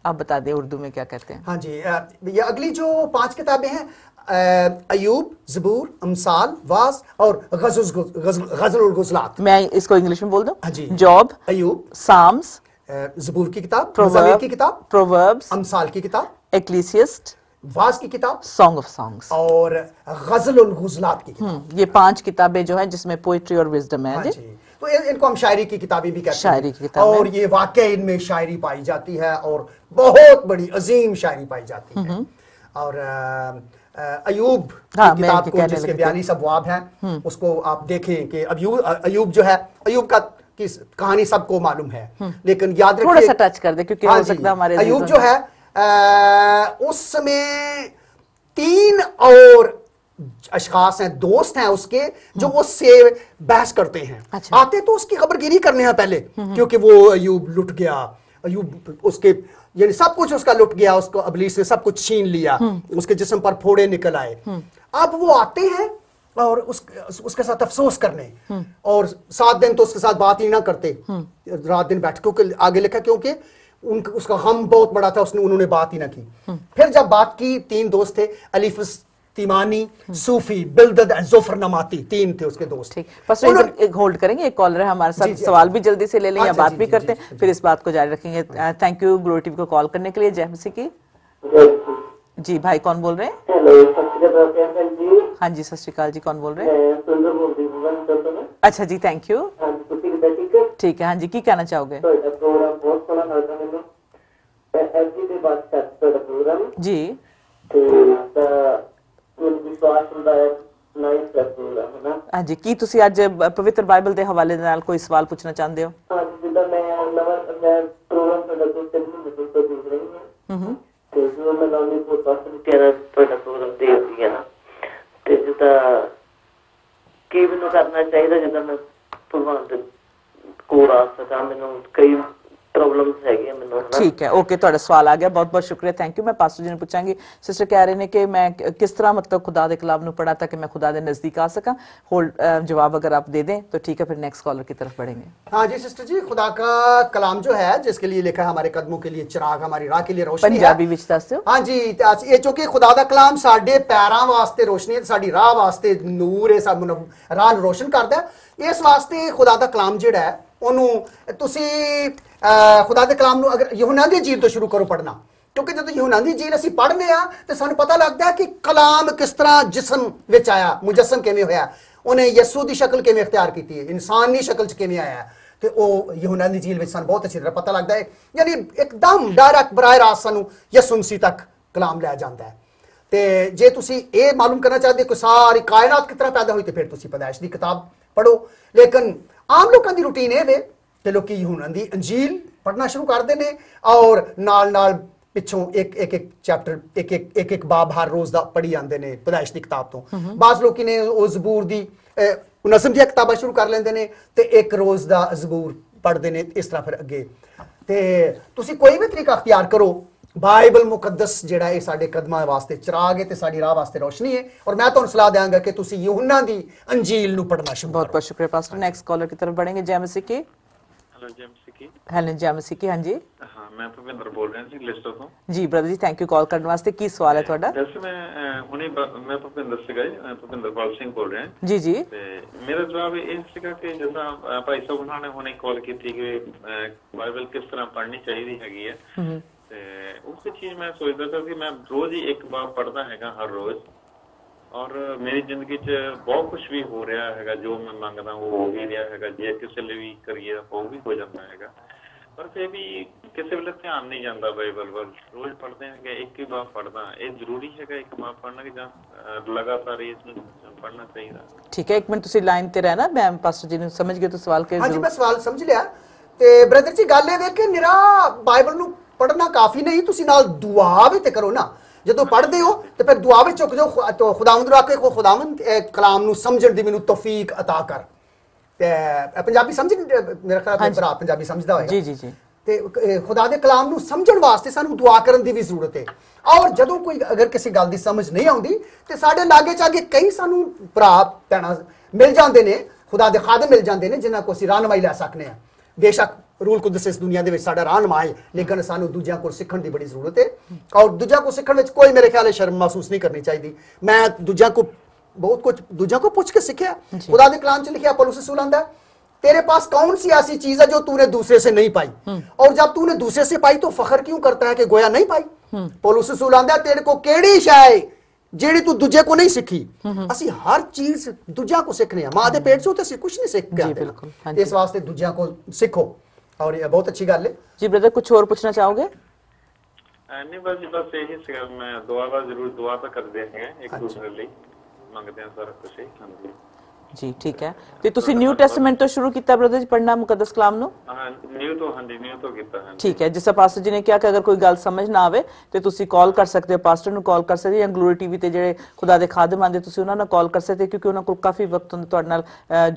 آپ بتا دیں اردو میں کیا کہتے ہیں. ہاں جی، یہ اگلی جو 5 کتابیں ہیں، ایوب، زبور، امثال، واز اور غزل الغزلات. میں اس کو انگلش میں بول دوں. جاب، ایوب، سامس، زبور کی کتاب، مزامیر کی کتاب، پرووربس، امثال کی کتاب، ایکلیسیسٹ، واز کی کتاب، سانگ آف سانگس اور غزل الغزلات کی کتاب. یہ 5 کتابیں جو ہیں جس میں پوئٹری اور وزڈم ہے. تو ان کو ہم شاعری کی کتابیں بھی کہتے ہیں. شاعری کی کتابیں. اور یہ واقعی ان میں شاعری پائی جاتی ہے اور بہت بڑی عظیم شاعری پائی جاتی ہے. और अयूब हाँ, की मैं किताब इनके को कहने जिसके लगी थी। 42 अबवाब हैं, उसको आप देखें कि अयूब जो है, अयूब का की कहानी सबको मालूम है, लेकिन याद थोड़ा रखिए सा टच कर दे क्योंकि हाँ हो जी, सकता है हमारे अयूब अजीजों जो है उस समय 3 और अशखास हैं, दोस्त हैं उसके, जो वो से बहस करते हैं। अच्छा। आते तो उसकी खबरगिरी करने हैं पहले, क्योंकि वो अयूब लुट गया, अयूब उसके यानी सब कुछ उसका लुट गया, उसको अबलीस ने सब कुछ छीन लिया, उसके जिस्म पर फोड़े निकल आए। अब वो आते हैं और उसके साथ अफसोस करने, और 7 दिन तो उसके साथ बात ही ना करते, रात दिन बैठ, क्योंकि आगे लिखा क्योंकि उसका गम बहुत बड़ा था, उन्होंने बात ही ना की। फिर जब बात की, 3 दोस्त थे, अलीफस तिमानी, सूफी, बिलदद, जोफर नमाती, 3 थे उसके दोस्त। ठीक, बस एक होल्ड करेंगे, एक कॉलर है हमारे साथ, सवाल भी जल्दी से ले लें या बात भी करते हैं, फिर इस बात को जारी रखेंगे। थैंक यू ग्लोरी टीवी को कॉल करने के लिए। जय मसीह की। जी भाई, कौन बोल रहे हैं? हाँ जी, सत श्री अकाल जी, कौन बोल रहे हैं? अच्छा जी, थैंक यू। ठीक है, हाँ जी, की कहना चाहोगे? जी हाँ जी, की ਤੁਸੀਂ ਅੱਜ ਪਵਿੱਤਰ ਬਾਈਬਲ ਦੇ ਹਵਾਲੇ ਦੇ ਨਾਲ ਕੋਈ ਸਵਾਲ ਪੁੱਛਣਾ ਚਾਹੁੰਦੇ ਹੋ? ਹਾਂ ਜਿੱਦਾਂ ਮੈਂ ਪ੍ਰੋਗਰਾਮ ਤੁਹਾਡਾ ਤੋਂ ਦੇਖ ਰਹੀ ਹਾਂ ਤੇ ਜੋ ਮੈਂ ਲਾਉਣੀ ਬਹੁਤ ਪਸੰਦ ਕਿਹਾ ਤੁਹਾਡਾ ਪ੍ਰੋਗਰਾਮ ਦੇਖਦੀ ਹੈ ਨਾ, ਤੇ ਜਿੱਦਾਂ ਕੀ ਮੈਨੂੰ ਕਰਨਾ ਚਾਹੀਦਾ ਜਿੱਦਾਂ ਮੈਂ ਭਗਵਾਨ ਦੇ ਕੋਲ ਆ ਸਕਾਂ, ਮੈਨੂੰ ਕਈ प्रॉब्लम्स है मैंने। ठीक है, ओके, ਤੁਹਾਡਾ ਸਵਾਲ ਆ ਗਿਆ, ਬਹੁਤ ਬਹੁਤ ਸ਼ੁਕਰੀਆ, ਥੈਂਕ ਯੂ। ਮੈਂ ਪਾਸਟਰ ਜੀ ਨੂੰ ਪੁੱਛਾਂਗੀ। ਸਿਸਟਰ ਕਹਿ ਰਹੇ ਨੇ ਕਿ ਮੈਂ किस तरह मतलब खुदा के कलाम ਨੂੰ पढ़ा ताकि मैं खुदा के नजदीक आ सका। होल्ड जवाब अगर आप दे दें तो ठीक है, फिर नेक्स्ट कॉलर की तरफ बढ़ेंगे। हाँ जी सिस्टर जी, खुदा का कलाम जो है, जिसके लिए लिखा है हमारे कदमों के लिए चिराग, हमारी राह के लिए रोशनी है। पंजाबी विच दस दिओ। हाँ जी, ये चूंकि खुदा का कलाम साडे पैरां वास्ते रोशनी है, साडी राह वास्ते नूर है, सानू राह नूं रोशन करदा है। इस वास्ते खुदा का कलाम जिहड़ा है ਉਹਨੂੰ ਤੁਸੀਂ ਖੁਦਾ ਦੇ ਕਲਾਮ ਨੂੰ ਅਗਰ ਯਹੂਨਾ ਦੀ ਇੰਜੀਲ ਤੋਂ ਸ਼ੁਰੂ ਕਰੋ ਪੜ੍ਹਨਾ, ਕਿਉਂਕਿ ਜਦੋਂ ਯਹੂਨਾ ਦੀ ਇੰਜੀਲ ਅਸੀਂ ਪੜ੍ਹਦੇ ਆ ਤੇ ਸਾਨੂੰ ਪਤਾ ਲੱਗਦਾ ਹੈ ਕਿ ਕਲਾਮ ਕਿਸ ਤਰ੍ਹਾਂ ਜਿਸਮ ਵਿੱਚ ਆਇਆ, ਮੁਜੱਸਮ ਕਿਵੇਂ ਹੋਇਆ, ਉਹਨੇ ਯਸੂ ਦੀ ਸ਼ਕਲ ਕਿਵੇਂ ਇਖਤਿਆਰ ਕੀਤੀ ਹੈ, ਇਨਸਾਨੀ ਸ਼ਕਲ 'ਚ ਕਿਵੇਂ ਆਇਆ, ਤੇ ਉਹ ਯਹੂਨਾ ਦੀ ਇੰਜੀਲ ਵਿੱਚ ਸਾਨੂੰ ਬਹੁਤ ਅੱਛੀ ਤਰ੍ਹਾਂ ਪਤਾ ਲੱਗਦਾ ਹੈ। ਯਾਨੀ ਇੱਕਦਮ ਡਾਇਰੈਕਟ ਬਰਾਹ ਰਾਸਤ ਸਾਨੂੰ ਯਸੂ ਮਸੀਹ ਤੱਕ ਕਲਾਮ ਲਿਆ ਜਾਂਦਾ ਹੈ। ਤੇ ਜੇ ਤੁਸੀਂ ਇਹ ਮਾਲੂਮ ਕਰਨਾ ਚਾਹਦੇ ਕਿ ਸਾਰੀ ਕਾਇਨਾਤ ਕਿਸ ਤਰ੍ਹਾਂ ਪੈਦਾ ਹੋਈ, ਤੇ ਫਿਰ ਤੁਸੀਂ ਪੈਦਾਇਸ਼ ਦੀ ਕਿਤਾਬ ਪੜ੍ਹੋ। ਲੇਕਿਨ ਆਮ ਲੋਕਾਂ ਦੀ ਰੂਟੀਨ ਇਹ ਵੇ ਕਿ ਲੋਕੀ ਯਹੂਨਾ ਦੀ ਅੰਜੀਲ ਪੜ੍ਹਨਾ ਸ਼ੁਰੂ ਕਰਦੇ ਨੇ, ਔਰ ਨਾਲ ਨਾਲ ਪਿੱਛੋਂ ਇੱਕ ਚੈਪਟਰ ਇੱਕ ਬਾਬ ਹਰ ਰੋਜ਼ ਦਾ ਪੜ੍ਹੀ ਜਾਂਦੇ ਨੇ ਪੈਦਾਇਸ਼ ਦੀ ਕਿਤਾਬ ਤੋਂ। ਬਾਜ਼ ਲੋਕੀ ਨੇ ਉਹ ਜ਼ਬੂਰ ਦੀ ਨਜ਼ਮ ਦੀਆਂ ਕਿਤਾਬਾਂ ਸ਼ੁਰੂ ਕਰ ਲੈਂਦੇ ਨੇ ਤੇ ਇੱਕ ਰੋਜ਼ ਦਾ ਜ਼ਬੂਰ ਪੜ੍ਹਦੇ ਨੇ, ਇਸ ਤਰ੍ਹਾਂ ਫਿਰ ਅੱਗੇ। ਤੇ ਤੁਸੀਂ ਕੋਈ ਵੀ ਤਰੀਕਾ ਅਖਤਿਆਰ ਕਰੋ, ਬਾਈਬਲ ਮੁਕੱਦਸ ਜਿਹੜਾ ਇਹ ਸਾਡੇ ਕਦਮਾਂ ਵਾਸਤੇ ਚਿਰਾਗ ਹੈ ਤੇ ਸਾਡੀ ਰਾਹ ਵਾਸਤੇ ਰੋਸ਼ਨੀ ਹੈ। ਔਰ ਮੈਂ ਤੁਹਾਨੂੰ ਸਲਾਹ ਦਿਆਂਗਾ ਕਿ ਤੁਸੀਂ ਯਹੂਨਾ ਦੀ ਅੰਜੀਲ ਨੂੰ ਪੜ੍ਹਨਾ ਸ਼ੁਰੂ ਕਰੋ। बहुत बहुत शुक्रिया पास्टर। नेक्स्ट कॉलर की तरफ बढ़ेंगे। जय मसीह की। हेलो जय मसीह की। हेलो जय मसीह की। हाँ जी, हाँ मैं भुपिंदर बोल रहा जी लिस्टो ਤੋਂ। जी ब्रदर जी, थैंक यू कॉल करने वास्ते। की सवाल है ਤੁਹਾਡਾ? वैसे मैं भुपिंदर ਸੀਗਾ ਜੀ, ਭੁਪਿੰਦਰਪਾਲ ਸਿੰਘ ਬੋਲ ਰਿਹਾ जी जी। ਤੇ ਮੇਰਾ ਜਵਾਬ ਇਹ ਸੀਗਾ ਕਿ ਜਿੱਦਾਂ ਭਾਈ ਸਾਹਿਬ ਉਹਨਾਂ ਨੇ ਹੁਣੇ ਕਾਲ ਕੀਤੀ ਕਿ ਬਾਈਬਲ ਕਿਸ ਤਰ੍ਹਾਂ ਪੜ੍ਹਨੀ ਚਾਹੀਦੀ ਹੈਗੀ ਹੈ, ਤੇ ਉਸ ਚੀਜ਼ ਮੈਂ ਸੋਚਦਾ ਸੀ ਕਿ ਮੈਂ ਰੋਜ਼ ਹੀ ਇੱਕ ਬਾਬ ਪੜ੍ਹਦਾ ਹੈਗਾ ਹਰ ਰੋਜ਼, ਔਰ ਮੇਰੀ ਜ਼ਿੰਦਗੀ 'ਚ ਬਹੁਤ ਕੁਝ ਵੀ ਹੋ ਰਿਹਾ ਹੈਗਾ, ਜੋ ਮੈਂ ਮੰਗਦਾ ਉਹ ਹੋ ਵੀ ਰਿਹਾ ਹੈਗਾ, ਜੇ ਕਿਸੇ ਲਈ ਵੀ ਕਰੀਏ ਉਹ ਵੀ ਹੋ ਜਾਂਦਾ ਹੈਗਾ, ਪਰ ਫਿਰ ਵੀ ਕਿਸੇ ਵੇਲੇ ਧਿਆਨ ਨਹੀਂ ਜਾਂਦਾ ਬਾਈਬਲ ਵੱਲ। ਰੋਜ਼ ਪੜ੍ਹਦੇ ਹੈਗੇ, ਇੱਕ ਹੀ ਬਾਬ ਪੜ੍ਹਦਾ। ਇਹ ਜ਼ਰੂਰੀ ਹੈਗਾ ਇੱਕ ਬਾਬ ਪੜ੍ਹਨਾ ਕਿ ਜਾਂ ਲਗਾਤਾਰ ਇਸ ਨੂੰ ਪੜ੍ਹਨਾ ਚਾਹੀਦਾ? ठीक है, एक मिनट ਤੁਸੀਂ ਲਾਈਨ ਤੇ ਰਹਿਣਾ, ਮੈਂ ਪਾਸਟਰ ਜੀ ਨੂੰ ਸਮਝ ਗਏ तो ਸਵਾਲ ਕੇ ਹਾਂਜੀ ਮੈਂ ਸਵਾਲ ਸਮਝ ਲਿਆ। ਤੇ ਬ੍ਰਦਰ ਜੀ ਗੱਲ ਇਹ ਵੇ ਕਿ ਨਿਰਾ ਬਾਈਬਲ ਨੂੰ ਪੜ੍ਹਨਾ ਕਾਫੀ ਨਹੀਂ, ਤੁਸੀਂ ਨਾਲ ਦੁਆ ਵੀ ਤੇ ਕਰੋ ਨਾ। ਜਦੋਂ ਪੜ੍ਹਦੇ ਹੋ ਤੇ ਫਿਰ ਦੁਆ ਵਿੱਚ ਚੁੱਕ ਜਾਓ, ਖੁਦਾਵੰਦ ਨੂੰ ਆਖੋ ਖੁਦਾਵੰਦ ਕਲਾਮ ਨੂੰ ਸਮਝਣ ਦੀ ਮੈਨੂੰ ਤੌਫੀਕ ਅਤਾ ਕਰ। ਤੇ ਪੰਜਾਬੀ ਸਮਝ ਮੇਰਾ ਖਿਆਲ ਭਰਾ ਪੰਜਾਬੀ ਸਮਝਦਾ ਹੋਏਗਾ। ਜੀ ਜੀ ਜੀ। ਤੇ ਖੁਦਾ ਦੇ ਕਲਾਮ ਨੂੰ ਸਮਝਣ ਵਾਸਤੇ ਸਾਨੂੰ ਦੁਆ ਕਰਨ ਦੀ ਵੀ ਜ਼ਰੂਰਤ ਹੈ। ਔਰ ਜਦੋਂ ਕੋਈ ਅਗਰ ਕਿਸੇ ਗੱਲ ਦੀ ਸਮਝ ਨਹੀਂ ਆਉਂਦੀ ਤੇ ਸਾਡੇ ਲਾਗੇ ਚਾਗੇ ਕਈ ਸਾਨੂੰ ਭਰਾ ਭੈਣਾਂ ਮਿਲ ਜਾਂਦੇ ਨੇ, ਖੁਦਾ ਦੇ ਖਾਦਮ ਮਿਲ ਜਾਂਦੇ ਨੇ, ਜਿਨ੍ਹਾਂ ਕੋਲ ਅਸੀਂ ਰਹਿਨੁਮਾਈ ਲੈ ਸਕਦੇ ਹਾਂ। ਬੇਸ਼ੱਕ ਰੂਲ ਕੁਦਸ ਇਸ ਦੁਨੀਆ ਦੇ ਵਿੱਚ ਸਾਡਾ ਰਹਿਨੁਮਾ ਹੈ, ਲੇਕਿਨ ਸਾਨੂੰ ਦੂਜਿਆਂ ਕੋਲ ਸਿੱਖਣ ਦੀ ਬੜੀ ਜ਼ਰੂਰਤ ਹੈ। ਔਰ ਦੂਜਿਆਂ ਕੋਲ ਸਿੱਖਣ ਵਿੱਚ ਕੋਈ ਮੇਰੇ ਖਿਆਲ ਸ਼ਰਮ ਮਹਿਸੂਸ ਨਹੀਂ ਕਰਨੀ ਚਾਹੀਦੀ। ਮੈਂ ਦੂਜਿਆਂ ਕੋਲ बहुत कुछ दूजा को पूछ के सीखा। खुदा के कलाम से लिखा पौलुस रसूल आंदा तेरे पास कौन सी ऐसी चीज है जो तूने दूसरे से नहीं पाई, और जब तूने दूसरे से पाई तो फखर क्यों करता है कि गोया नहीं पाई। पौलुस रसूल आंदा तेरे को केड़ी शय जेड़ी तू दूजे को नहीं सीखी। ਅਸੀਂ हर चीज दूजा को सीखने हैं, मां दे पेट से ਅਸੀਂ कुछ नहीं सीख के आते, इस वास्ते दूजा को सीखो और ये बहुत अच्छी गल है। जी ब्रदर कुछ और पूछना चाहोगे? ਨਹੀਂ ਬਸ ਇਹੀ ਸੀਗਾ, ਮੈਂ ਦੁਆ ਤਾਂ ਕਰਦੇ ਹੈਗੇ ਇੱਕ ਦੂਸਰੇ ਲਈ, ਮੰਗਦੇ ਹਾਂ ਸਾਰਾ ਕੁਝ। ਹਾਂਜੀ ਜੀ ਠੀਕ ਹੈ। ਤੇ ਤੁਸੀਂ ਨਿਊ ਟੈਸਟਮੈਂਟ ਤੋਂ ਸ਼ੁਰੂ ਕੀਤਾ ਬ੍ਰਦਰ ਜੀ ਪੜ੍ਹਨਾ ਮੁਕੱਦਸ ਕਲਾਮ ਨੂੰ? ਹਾਂ ਨਿਊ ਤੋਂ ਕੀਤਾ ਹੈ। ਠੀਕ ਹੈ। ਜਿਸ ਤਰ੍ਹਾਂ ਪਾਸਟਰ ਜੀ ਨੇ ਕਿਹਾ ਕਿ ਅਗਰ ਕੋਈ ਗੱਲ ਸਮਝ ਨਾ ਆਵੇ ਤੇ ਤੁਸੀਂ ਕਾਲ ਕਰ ਸਕਦੇ ਹੋ, ਪਾਸਟਰ ਨੂੰ ਕਾਲ ਕਰ ਸਕਦੇ ਹੋ, ਜਾਂ ਗਲੋਰੀ ਟੀਵੀ ਤੇ ਜਿਹੜੇ ਖੁਦਾ ਦੇ ਖਾਦਮ ਆਂਦੇ ਤੁਸੀਂ ਉਹਨਾਂ ਨਾਲ ਕਾਲ ਕਰ ਸਕਦੇ ਹੋ, ਕਿਉਂਕਿ ਉਹਨਾਂ ਕੋਲ ਕਾਫੀ ਵਕਤ ਹੁੰਦਾ ਤੁਹਾਡੇ ਨਾਲ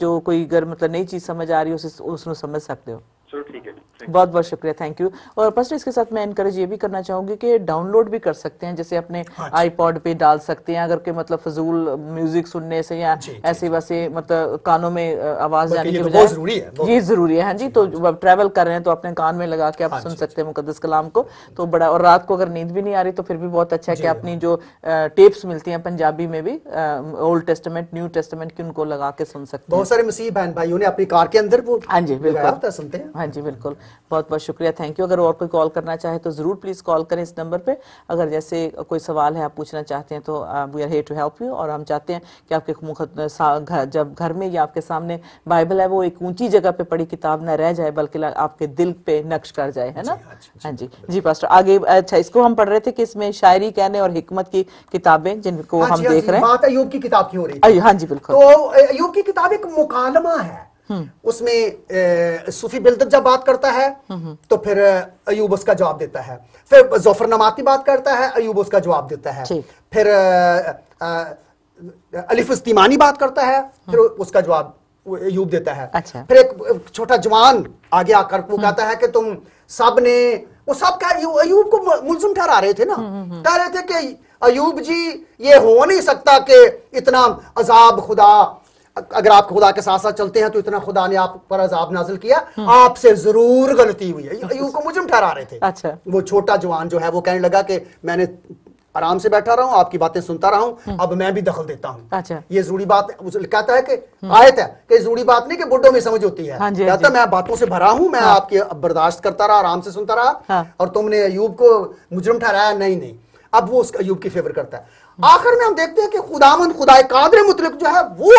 ਜੋ ਕੋਈ ਅਗਰ ਮਤਲਬ नई चीज समझ आ रही हो उसको समझ सकते हो। चलो ठीक है, बहुत बहुत शुक्रिया, थैंक यू। और पास्टर इसके साथ मैं इनकरेज ये भी करना चाहूंगी कि डाउनलोड भी कर सकते हैं, जैसे अपने आईपॉड पे डाल सकते हैं, अगर के मतलब फजूल म्यूजिक सुनने से या ऐसे वैसे मतलब कानों में आवाज जाने की बजाय ये जरूरी है। हाँ जी, तो अब ट्रैवल कर रहे हैं तो अपने कान में लगा के आप सुन सकते हैं मुकद्दस कलाम को, तो बड़ा। और रात को अगर नींद भी नहीं आ रही तो फिर भी बहुत अच्छा है कि अपनी जो टेप्स मिलती हैं पंजाबी में भी ओल्ड टेस्टामेंट न्यू टेस्टामेंट की, उनको लगा के सुन सकते हैं। बहुत सारे मसीह बहन भाइयों ने अपनी कार के अंदर वो हाँ जी बिल्कुल सुनते हैं। हाँ जी बिल्कुल, बहुत बहुत शुक्रिया, थैंक यू। अगर और कोई कॉल करना चाहे तो ज़रूर प्लीज़ कॉल करें इस नंबर पे। अगर जैसे कोई सवाल है आप पूछना चाहते हैं तो we are here to help you. और हम चाहते हैं कि आपके जब घर में या आपके सामने बाइबल है वो एक ऊंची जगह पे पड़ी किताब न रह जाए, बल्कि आपके दिल पे नक्श कर जाए, है ना? हाँ जी जी पास्टर आगे। अच्छा, इसको हम पढ़ रहे थे कि इसमें शायरी कहने और हिकमत की किताबें जिनको हम देख रहे हैं। बात अय्यूब की किताब की हो रही है। हाँ जी बिल्कुल। तो अय्यूब की किताब एक मुकालमा है, उसमें सूफी बिल्दत जब बात करता है तो फिर अय्यूब उसका जवाब देता है, फिर ज़फ़र नमाती बात करता है, अय्यूब उसका जवाब देता है, फिर अलिफ इस्तीमानी बात करता है, फिर उसका जवाब अय्यूब देता है। अच्छा। फिर एक छोटा जवान आगे आकर वो कहता है कि तुम सब ने, वो सब क्या अय्यूब को मुल्ज़िम ठहरा रहे थे ना, कह रहे थे कि अय्यूब जी ये हो नहीं सकता कि इतना अजाब खुदा, अगर आप खुदा के साथ साथ चलते हैं तो इतना खुदा ने आप पर अजाब नाजिल किया, आपसे जरूर गलती हुई है। अय्यूब को मुजरिम ठहरा रहे थे। अच्छा। वो छोटा जवान जो है वो कहने लगा कि मैंने आराम से बैठा रहा हूं, आपकी बातें सुनता रहा हूं, अब मैं भी दखल देता हूं। अच्छा। ये जरूरी बात कहता है कि आयत है कि जरूरी बात नहीं कि बुड्ढों में समझ होती है। कहता मैं बातों से भरा हूं, मैं आपकी बर्दाश्त करता रहा, आराम से सुनता रहा, और तुमने अय्यूब को मुजरिम ठहराया नहीं। अब वो अय्यूब की फेवर करता है। आखिर में हम देखते हैं कि खुदावंद खुदाए कादिर मुतलक जो है वो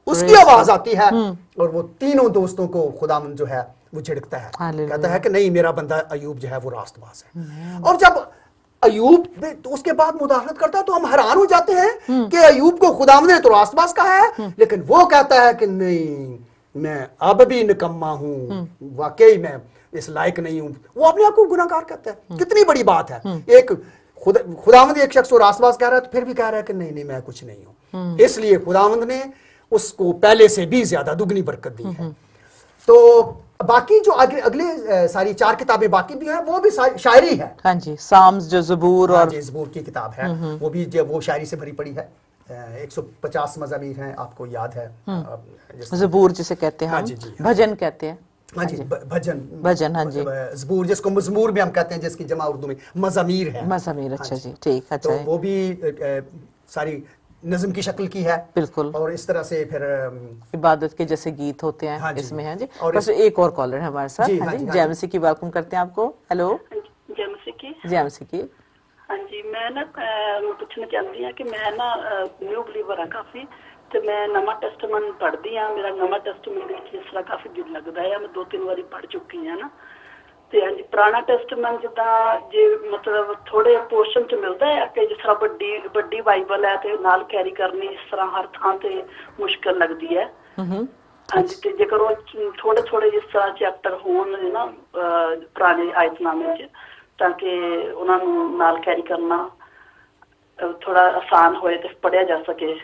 उसकी आवाज आती है और वो तीनों दोस्तों को खुदावंद जो है वो झिड़कता है, कहता है कि नहीं मेरा बंदा अय्यूब जो है वो रास्तबाज है। और जब अय्यूब तो उसके बाद मुदाखलत करता है तो हम हैरान हो जाते हैं कि अय्यूब को खुदावंद ने तो रास्तबाज कहा है, लेकिन वो कहता है कि नहीं मैं अब भी निकम्मा हूं, वाकई मैं इस लायक नहीं हूं। वो अपने आप को गुनाहगार कहता है। कितनी बड़ी बात है, एक खुदावंद एक शख्स को रास्तबाज कह रहा है तो फिर भी कह रहा है कि नहीं मैं कुछ नहीं हूं। इसलिए खुदावंद ने उसको पहले से भी ज्यादा दुगनी बरकत दी है। तो बाकी जो अगले सारी 4 किताबें बाकी भी हैं वो भी शायरी है। हाँ जी, साम्स जो ज़बूर और ज़बूर की किताब है वो भी वो शायरी से भरी पड़ी है। 150 मज़ामीर हैं, आपको याद है। ज़बूर जिसे कहते हैं हम, भजन कहते हैं। हाँ जी, भजन। हाँ जी, ज़बूर जिसको मज़मूर भी हम कहते हैं, जिसकी जमा उर्दू में मज़ामीर है। मज़ामीर, अच्छा जी, ठीक। अच्छा, तो वो भी सारी नज़म की शक्ल की है। बिल्कुल। और इस तरह से फिर इबादत के जैसे गीत होते हैं। हाँ इसमें। हाँ जी। और बस एक और कॉलर है हमारे साथ। हाँ जी, जयमसी की वेलकम करते हैं आपको। हेलो जयमसी की। हाँ जी, मैं ना पूछना चाहती हूँ कि मैं ना न्यू बिलीवर हाँ काफी, तो मैं नवा टेस्टामेंट पढ़ती हाँ, मेरा नवा टेस्टामेंट जिस तरह काफी दिल लगता है, मैं 2-3 बारी पढ़ चुकी है ना। ਤੇ ਹਾਂਜੀ ਪੁਰਾਣਾ ਟੈਸਟਮੈਂਟ ਜਿੱਦਾਂ ਜੇ ਮਤਲਬ ਥੋੜੇ ਪੋਰਸ਼ਨ ਚ ਮਿਲਦਾ ਹੈ ਕਿ ਜਿਸ ਤਰ੍ਹਾਂ ਵੱਡੀ ਬਾਈਬਲ ਹੈ ਤੇ ਨਾਲ ਕੈਰੀ ਕਰਨੀ ਇਸ ਤਰ੍ਹਾਂ ਹਰ ਥਾਂ ਤੇ ਮੁਸ਼ਕਲ ਲੱਗਦੀ ਹੈ। ਹਾਂਜੀ, ਤੇ ਜੇਕਰ ਉਹ ਥੋੜੇ ਜਿਸ ਤਰ੍ਹਾਂ ਚੈਪਟਰ ਹੋਣ ਨਾ ਪੁਰਾਣੇ ਆਇਤਨਾਮੇ ਚ, ਤਾਂ ਕਿ ਉਹਨਾਂ ਨੂੰ ਨਾਲ ਕੈਰੀ ਕਰਨਾ ਥੋੜਾ ਆਸਾਨ ਹੋਏ ਤੇ ਪੜਿਆ ਜਾ ਸਕੇ।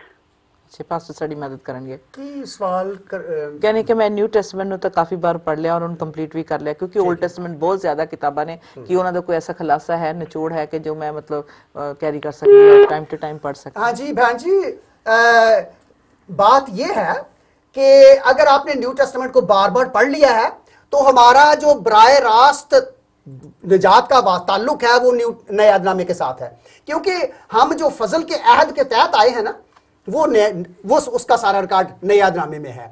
पास्टर साड़ी मदद करेंगे कि सवाल यानी कि मैं न्यू टेस्टामेंट तो काफी बार पढ़ लिया और उन कंप्लीट भी कर लिया, क्योंकि ओल्ड टेस्टामेंट बहुत ज्यादा किताबा ने कि उन्होंने तो कोई ऐसा खुलासा है, निचोड़ है कि जो मैं मतलब कैरी कर सकती हूँ, टाइम टू टाइम पढ़ सकती हूँ। हाँ जी बहन जी, बात ये है कि अगर आपने न्यू टेस्टामेंट को बार बार पढ़ लिया है तो हमारा जो बराए रास्त निजात का ताल्लुक है वो नए अहदनामे के साथ है, क्योंकि हम जो फजल के अहद के तहत आए हैं ना वो उसका सारा रिकॉर्ड नए अहदनामे में है।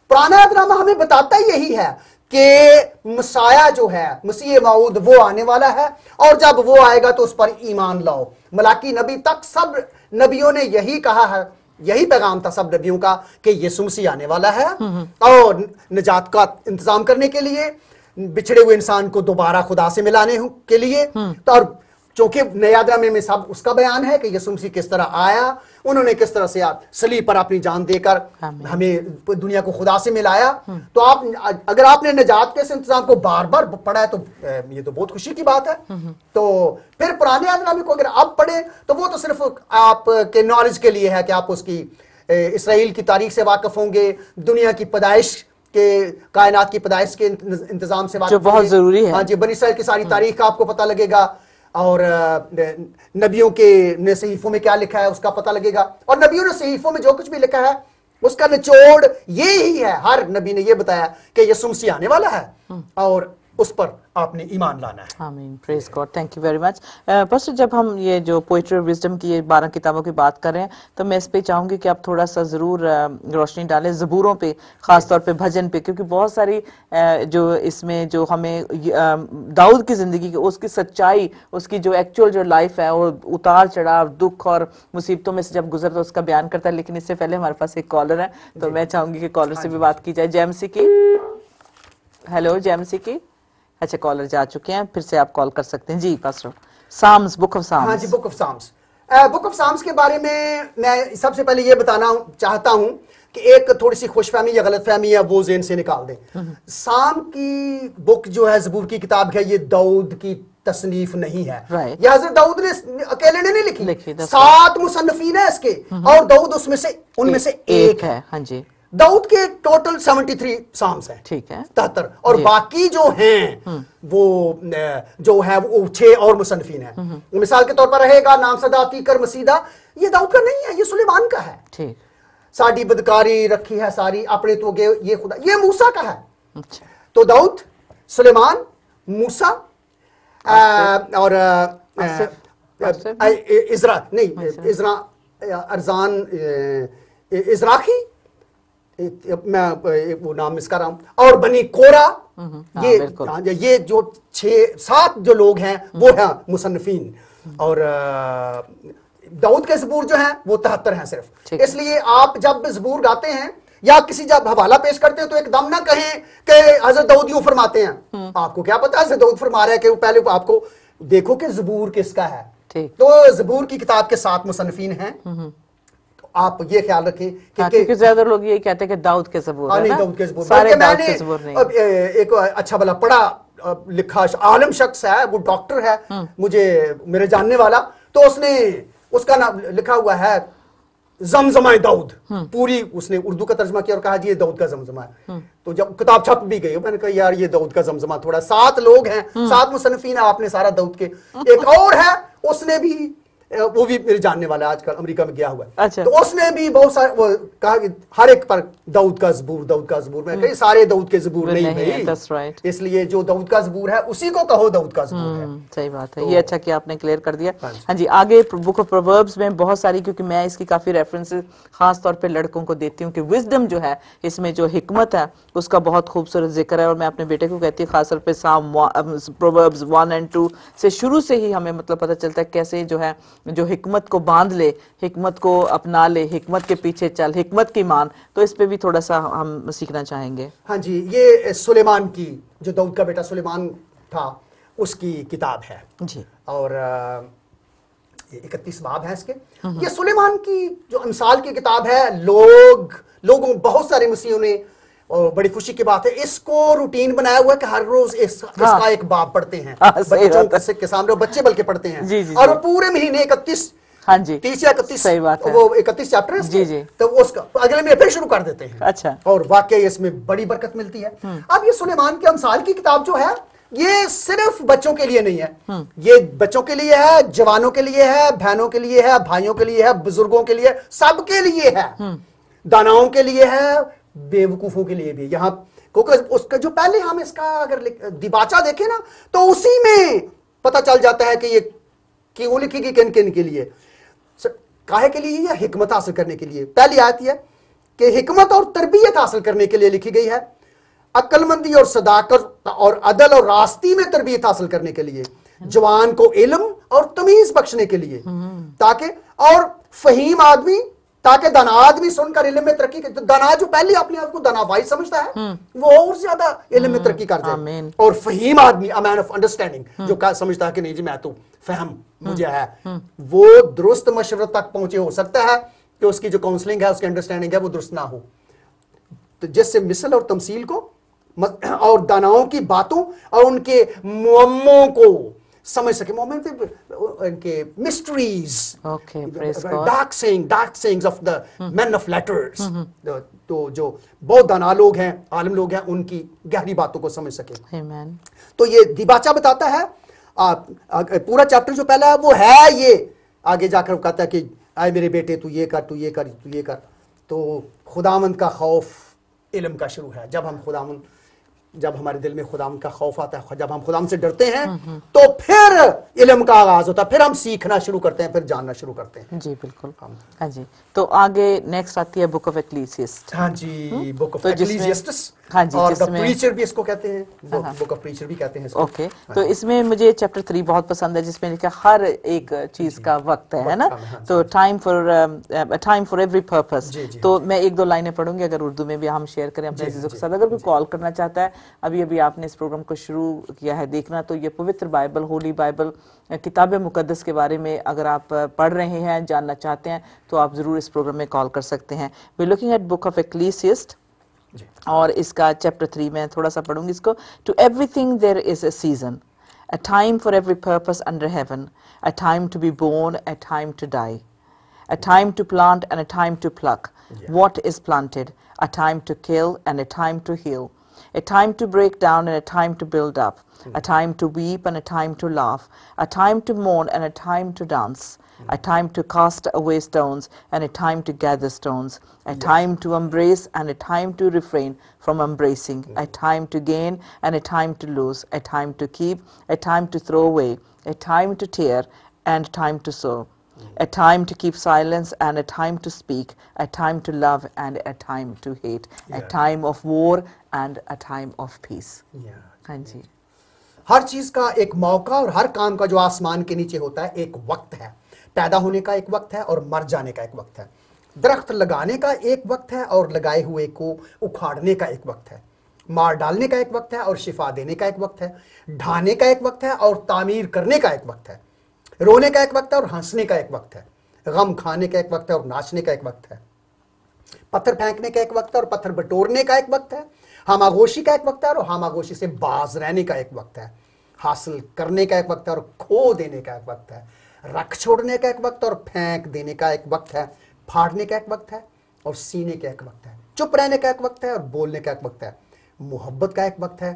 पुराना अहदनामा हमें बताता ही यही है कि मसाया जो है मसीह मऊद वो आने वाला है और जब वो आएगा तो उस पर ईमान लाओ। मलाकी नबी तक सब नबियों ने यही कहा है, यही पैगाम था सब नबियों का कि यीशु मसीह आने वाला है और निजात का इंतजाम करने के लिए, बिछड़े हुए इंसान को दोबारा खुदा से मिलाने के लिए। तो और चूंकि नयानामे में सब उसका बयान है कि यीशु मसीह किस तरह आया, उन्होंने किस तरह से सलीब पर अपनी जान देकर हमें दुनिया को खुदा से मिलाया। तो आप अगर आपने नजात के इस इंतजाम को बार बार पढ़ा है तो ये तो बहुत खुशी की बात है। तो फिर पुराने अहदनामे को अगर आप पढ़े तो वो तो सिर्फ आपके नॉलेज के लिए है कि आप उसकी इसराइल की तारीख से वाकिफ होंगे, दुनिया की पैदाइश के कायनात की पैदाइश के इंतजाम से जो बहुत जरूरी है। हाँ जी, बनी इसराइल की सारी तारीख का आपको पता लगेगा, और नबियों के ने सहीफों में क्या लिखा है उसका पता लगेगा, और नबियों ने सहीफों में जो कुछ भी लिखा है उसका निचोड़ ये ही है। हर नबी ने ये बताया कि यीशु मसीह आने वाला है और उस पर आपने ईमान लाना है। आमीन, praise God, thank you very much. Pastor, जब हम ये जो पोइट्री और विजडम की ये 12 किताबों की बात कर रहे हैं तो मैं इस पे चाहूंगी कि आप थोड़ा सा जरूर रोशनी डालें ज़बूरों पे, खास तौर पे भजन पे, क्योंकि बहुत सारी जो इसमें जो हमें दाऊद की जिंदगी की उसकी सच्चाई, उसकी जो एक्चुअल जो लाइफ है और उतार चढ़ाव, दुख और मुसीबतों में से जब गुजरता है उसका बयान करता है। लेकिन इससे पहले हमारे पास एक कॉलर है, तो मैं चाहूंगी कि कॉलर से भी बात की जाए। जेएमसी की, हेलो जेएमसी की। अच्छा, कॉलर जा चुके हैं, फिर से आप कॉल कर सकते हैं। जी pastor, Psalms, book of Psalms. हाँ जी, book of Psalms. Book of Psalms के बारे में मैं सबसे पहले ये बताना चाहता हूं कि एक थोड़ी सी खुशफहमी या गलतफहमी है वो ज़हन से निकाल दें। साम की बुक जो है, ज़बूर की किताब है, ये दाऊद की तसनीफ नहीं है। ये हज़रत दाऊद ने अकेले ने नहीं लिखी 7 मुसन्निफीन है इसके, और दाऊद उनमें से एक है। हाँ जी, दाऊद के टोटल 73 साम्स हैं, ठीक है, 73, और बाकी जो हैं वो जो है वो 6 और मुसन्निफीन हैं। मिसाल के तौर पर रहेगा नाम सदा तीकर मसीदा, ये दाऊद का नहीं है, ये सुलेमान का है। ठीक, साड़ी बदकारी रखी है सारी अपने तो ये खुदा, ये मूसा का है। अच्छा, तो दाऊद, सुलेमान, मूसा और इज़रा नहीं, इज़रा, अरजान, इज़राखी, मैं वो नाम इसका रहा हूं, और बनी कोरा, ये जो 6-7 जो लोग हैं वो हैं मुसन्निफीन। और दाऊद के ज़बूर जो हैं वो 73 हैं सिर्फ। इसलिए आप जब ज़बूर गाते हैं या किसी जब हवाला पेश करते हैं तो एकदम ना कहें कि हज़रत दाऊद यूं फरमाते हैं। आपको क्या पता हज़रत दाऊद फरमा रहा है कि पहले आपको देखो कि ज़बूर किसका है। तो ज़बूर की किताब के 7 मुसन्निफीन हैं। आप ये ख्याल रखें क्योंकि ज्यादा लोग ये कहते हैं कि दाऊद के ज़बूर है ना, दाऊद के ज़बूर। सारे दाऊद के ज़बूर नहीं। एक अच्छा भला पढ़ा लिखा आलम शख्स है, वो डॉक्टर है, मुझे मेरे जानने वाला, तो उसका नाम लिखा हुआ है जमजमा दाऊद, पूरी उसने उर्दू का तर्जमा किया और कहा जी ये दाऊद का जमजमा है। तो जब किताब छप भी गई मैंने कहा यार ये दाऊद का जमजमा थोड़ा, 7 लोग हैं, 7 मुसन्निफीन है, आपने सारा दाऊद के। एक और है, उसने भी, वो भी मेरे जानने वाला है, आजकल अमेरिका में गया हुआ है। अच्छा। तो उसने भी बहुत सारे वो कहा कि हर एक पर दाऊद का ज़बूर, दाऊद का ज़बूर। मैं कही सारे दाऊद के ज़बूर नहीं भाई, इसलिए जो दाऊद का ज़बूर है उसी को कहो दाऊद का ज़बूर है। सही बात है, ये अच्छा कि आपने क्लियर कर दिया। हाँ जी, आगे बुक ऑफ प्रोवर्ब्स में बहुत सारी, क्योंकि मैं इसकी काफी रेफरेंसेस खास तौर पे लड़कों को देती हूँ कि विजडम जो है इसमें जो हिकमत है उसका बहुत खूबसूरत जिक्र है। और मैं अपने बेटे को कहती हूँ खास तौर पे प्रोवर्ब्स 1 और 2 से शुरू से ही हमें मतलब पता चलता है कैसे जो है जो हिकमत को बांध ले, हिकमत को अपना ले, हिकमत के पीछे चल, हिकमत की मान। तो इस पे भी थोड़ा सा हम सीखना चाहेंगे। हाँ जी, ये सुलेमान की, जो दाऊद का बेटा सुलेमान था, उसकी किताब है जी, और 31 बाब है इसके। ये सुलेमान की जो अमसाल की किताब है, लोगों बहुत सारे मसीहों ने, और बड़ी खुशी की बात है, इसको रूटीन बनाया हुआ है कि हर रोज इसका एक बाब पढ़ते हैं। बच्चों के सामने बच्चे बल्कि पढ़ते हैं। जी, जी, और वो पूरे महीने 31, हाँ जी, 30 या 31, सही बात है, वो 31 चैप्टर है जी जी, तो उसका अगले महीने फिर शुरू कर देते हैं। अच्छा, और वाकई इसमें बड़ी बरकत मिलती है। अब ये सुलेमान के अमसाल की किताब जो है ये सिर्फ बच्चों के लिए नहीं है, ये बच्चों के लिए है, जवानों के लिए है, बहनों के लिए है, भाइयों के लिए है, बुजुर्गों के लिए, सबके लिए है, दानाओं के लिए है, बेवकूफों के लिए भी। यहाँ क्योंकि उसका जो पहले हम इसका अगर दिबाचा देखें ना तो उसी में पता चल जाता है कि ये क्यों लिखी गई, किन किन के लिए, काहे के लिए, या हिकमत हासिल करने के लिए। पहली आयत है कि हिकमत और तरबियत हासिल करने के लिए लिखी गई है, अक्लमंदी और सदाकत और अदल और रास्ती में तरबियत हासिल करने के लिए, जवान को इल्म और तमीज बख्शने के लिए, ताकि और फहीम आदमी ताकि दाना आदमी सुनकर इल्म में तरक्की करे। तो दाना जो पहले अपने आप को दानावाई समझता है वो और ज्यादा इल्म में तरक्की कर जाए। और फहीम आदमी, अ मैन ऑफ अंडरस्टैंडिंग, जो समझता है कि नहीं जी मैं तो फहम मुझे है, वो दुरुस्त मशवरत तक पहुंचे। हो सकता है कि उसकी जो काउंसलिंग है, उसकी अंडरस्टैंडिंग है वो दुरुस्त ना हो। तो जिससे मिसल और तमसील को और दानाओं की बातों और उनके मुअम्मों को समझ सके, मोमेंट इनके mysteries, dark sayings of the man of letters. तो जो बहुत दाना लोग हैं, आलिम लोग हैं, उनकी गहरी बातों को समझ सके। तो ये दिबाचा बताता है, पूरा चैप्टर जो पहला है वो है ये, आगे जाकर कहता है कि आए मेरे बेटे तू ये कर, तू ये कर, तू ये कर। तो खुदावंद का खौफ इल्म का शुरू है। जब हमारे दिल में खुदाम का खौफ आता है, जब हम खुदाम से डरते हैं, तो फिर इल्म का आगाज होता है, फिर हम सीखना शुरू करते हैं, फिर जानना शुरू करते हैं। जी बिल्कुल। हाँ जी। तो आगे नेक्स्ट आती है बुक ऑफ एक्लीसियास्ट। हाँ जी, बुक ऑफ एक्लीसियास्टिस। हाँ जी, और द प्रीचर भी इसको कहते हैं, बुक ऑफ प्रीचर भी कहते हैं इसको। ओके। तो इसमें मुझे चैप्टर 3 बहुत पसंद है, जिसमें लिखा हर एक चीज का वक्त है ना। तो टाइम फॉर एवरी पर्पस। तो मैं 1-2 लाइनें पढ़ूंगी, अगर उर्दू में भी हम शेयर करें अपने अजीजों के साथ। अगर कोई कॉल करना चाहता है, अभी आपने इस प्रोग्राम को शुरू किया है देखना, तो ये पवित्र बाइबल, होली बाइबल, किताब मुकद्दस के बारे में अगर आप पढ़ रहे हैं, जानना चाहते हैं, तो आप जरूर इस प्रोग्राम में कॉल कर सकते हैं। We looking at book of Ecclesiastes, और इसका चैप्टर 3 में थोड़ा सा पढ़ूंगी इसको। To everything there is a season, a time for every purpose under heaven, a time to be born, a time to die, a time to plant and a time to pluck what is planted, a time to kill and a time to heal, a time to break down and a time to build up, a time to weep and a time to laugh, a time to mourn and a time to dance, a time to cast away stones and a time to gather stones, a time to embrace and a time to refrain from embracing, a time to gain and a time to lose, a time to keep, a time to throw away, a time to tear and time to sow, a time to keep silence and a time to speak, a time to love and a time to hate, a time of war and a time of peace. हाँ जी। हर चीज का एक मौका और हर काम का जो आसमान के नीचे होता है एक वक्त है। पैदा होने का एक वक्त है और मर जाने का एक वक्त है। दरख्त लगाने का एक वक्त है और लगाए हुए को उखाड़ने का एक वक्त है। मार डालने का एक वक्त है और शिफा देने का एक वक्त है। ढाने का एक वक्त है और तामीर करने का एक वक्त है। रोने का एक वक्त है और हंसने का एक वक्त है। गम खाने का एक वक्त है और नाचने का एक वक्त है। पत्थर फेंकने का एक वक्त है और पत्थर बटोरने का एक वक्त है। हामागोशी का एक वक्त है और हामागोशी से बाज रहने का एक वक्त है। हासिल करने का एक वक्त है और खो देने का एक वक्त है। रख छोड़ने का एक वक्त और फेंक देने का एक वक्त है। फाड़ने का एक वक्त है और सीने का एक वक्त है। चुप रहने का एक वक्त है और बोलने का एक वक्त है। मोहब्बत का एक वक्त है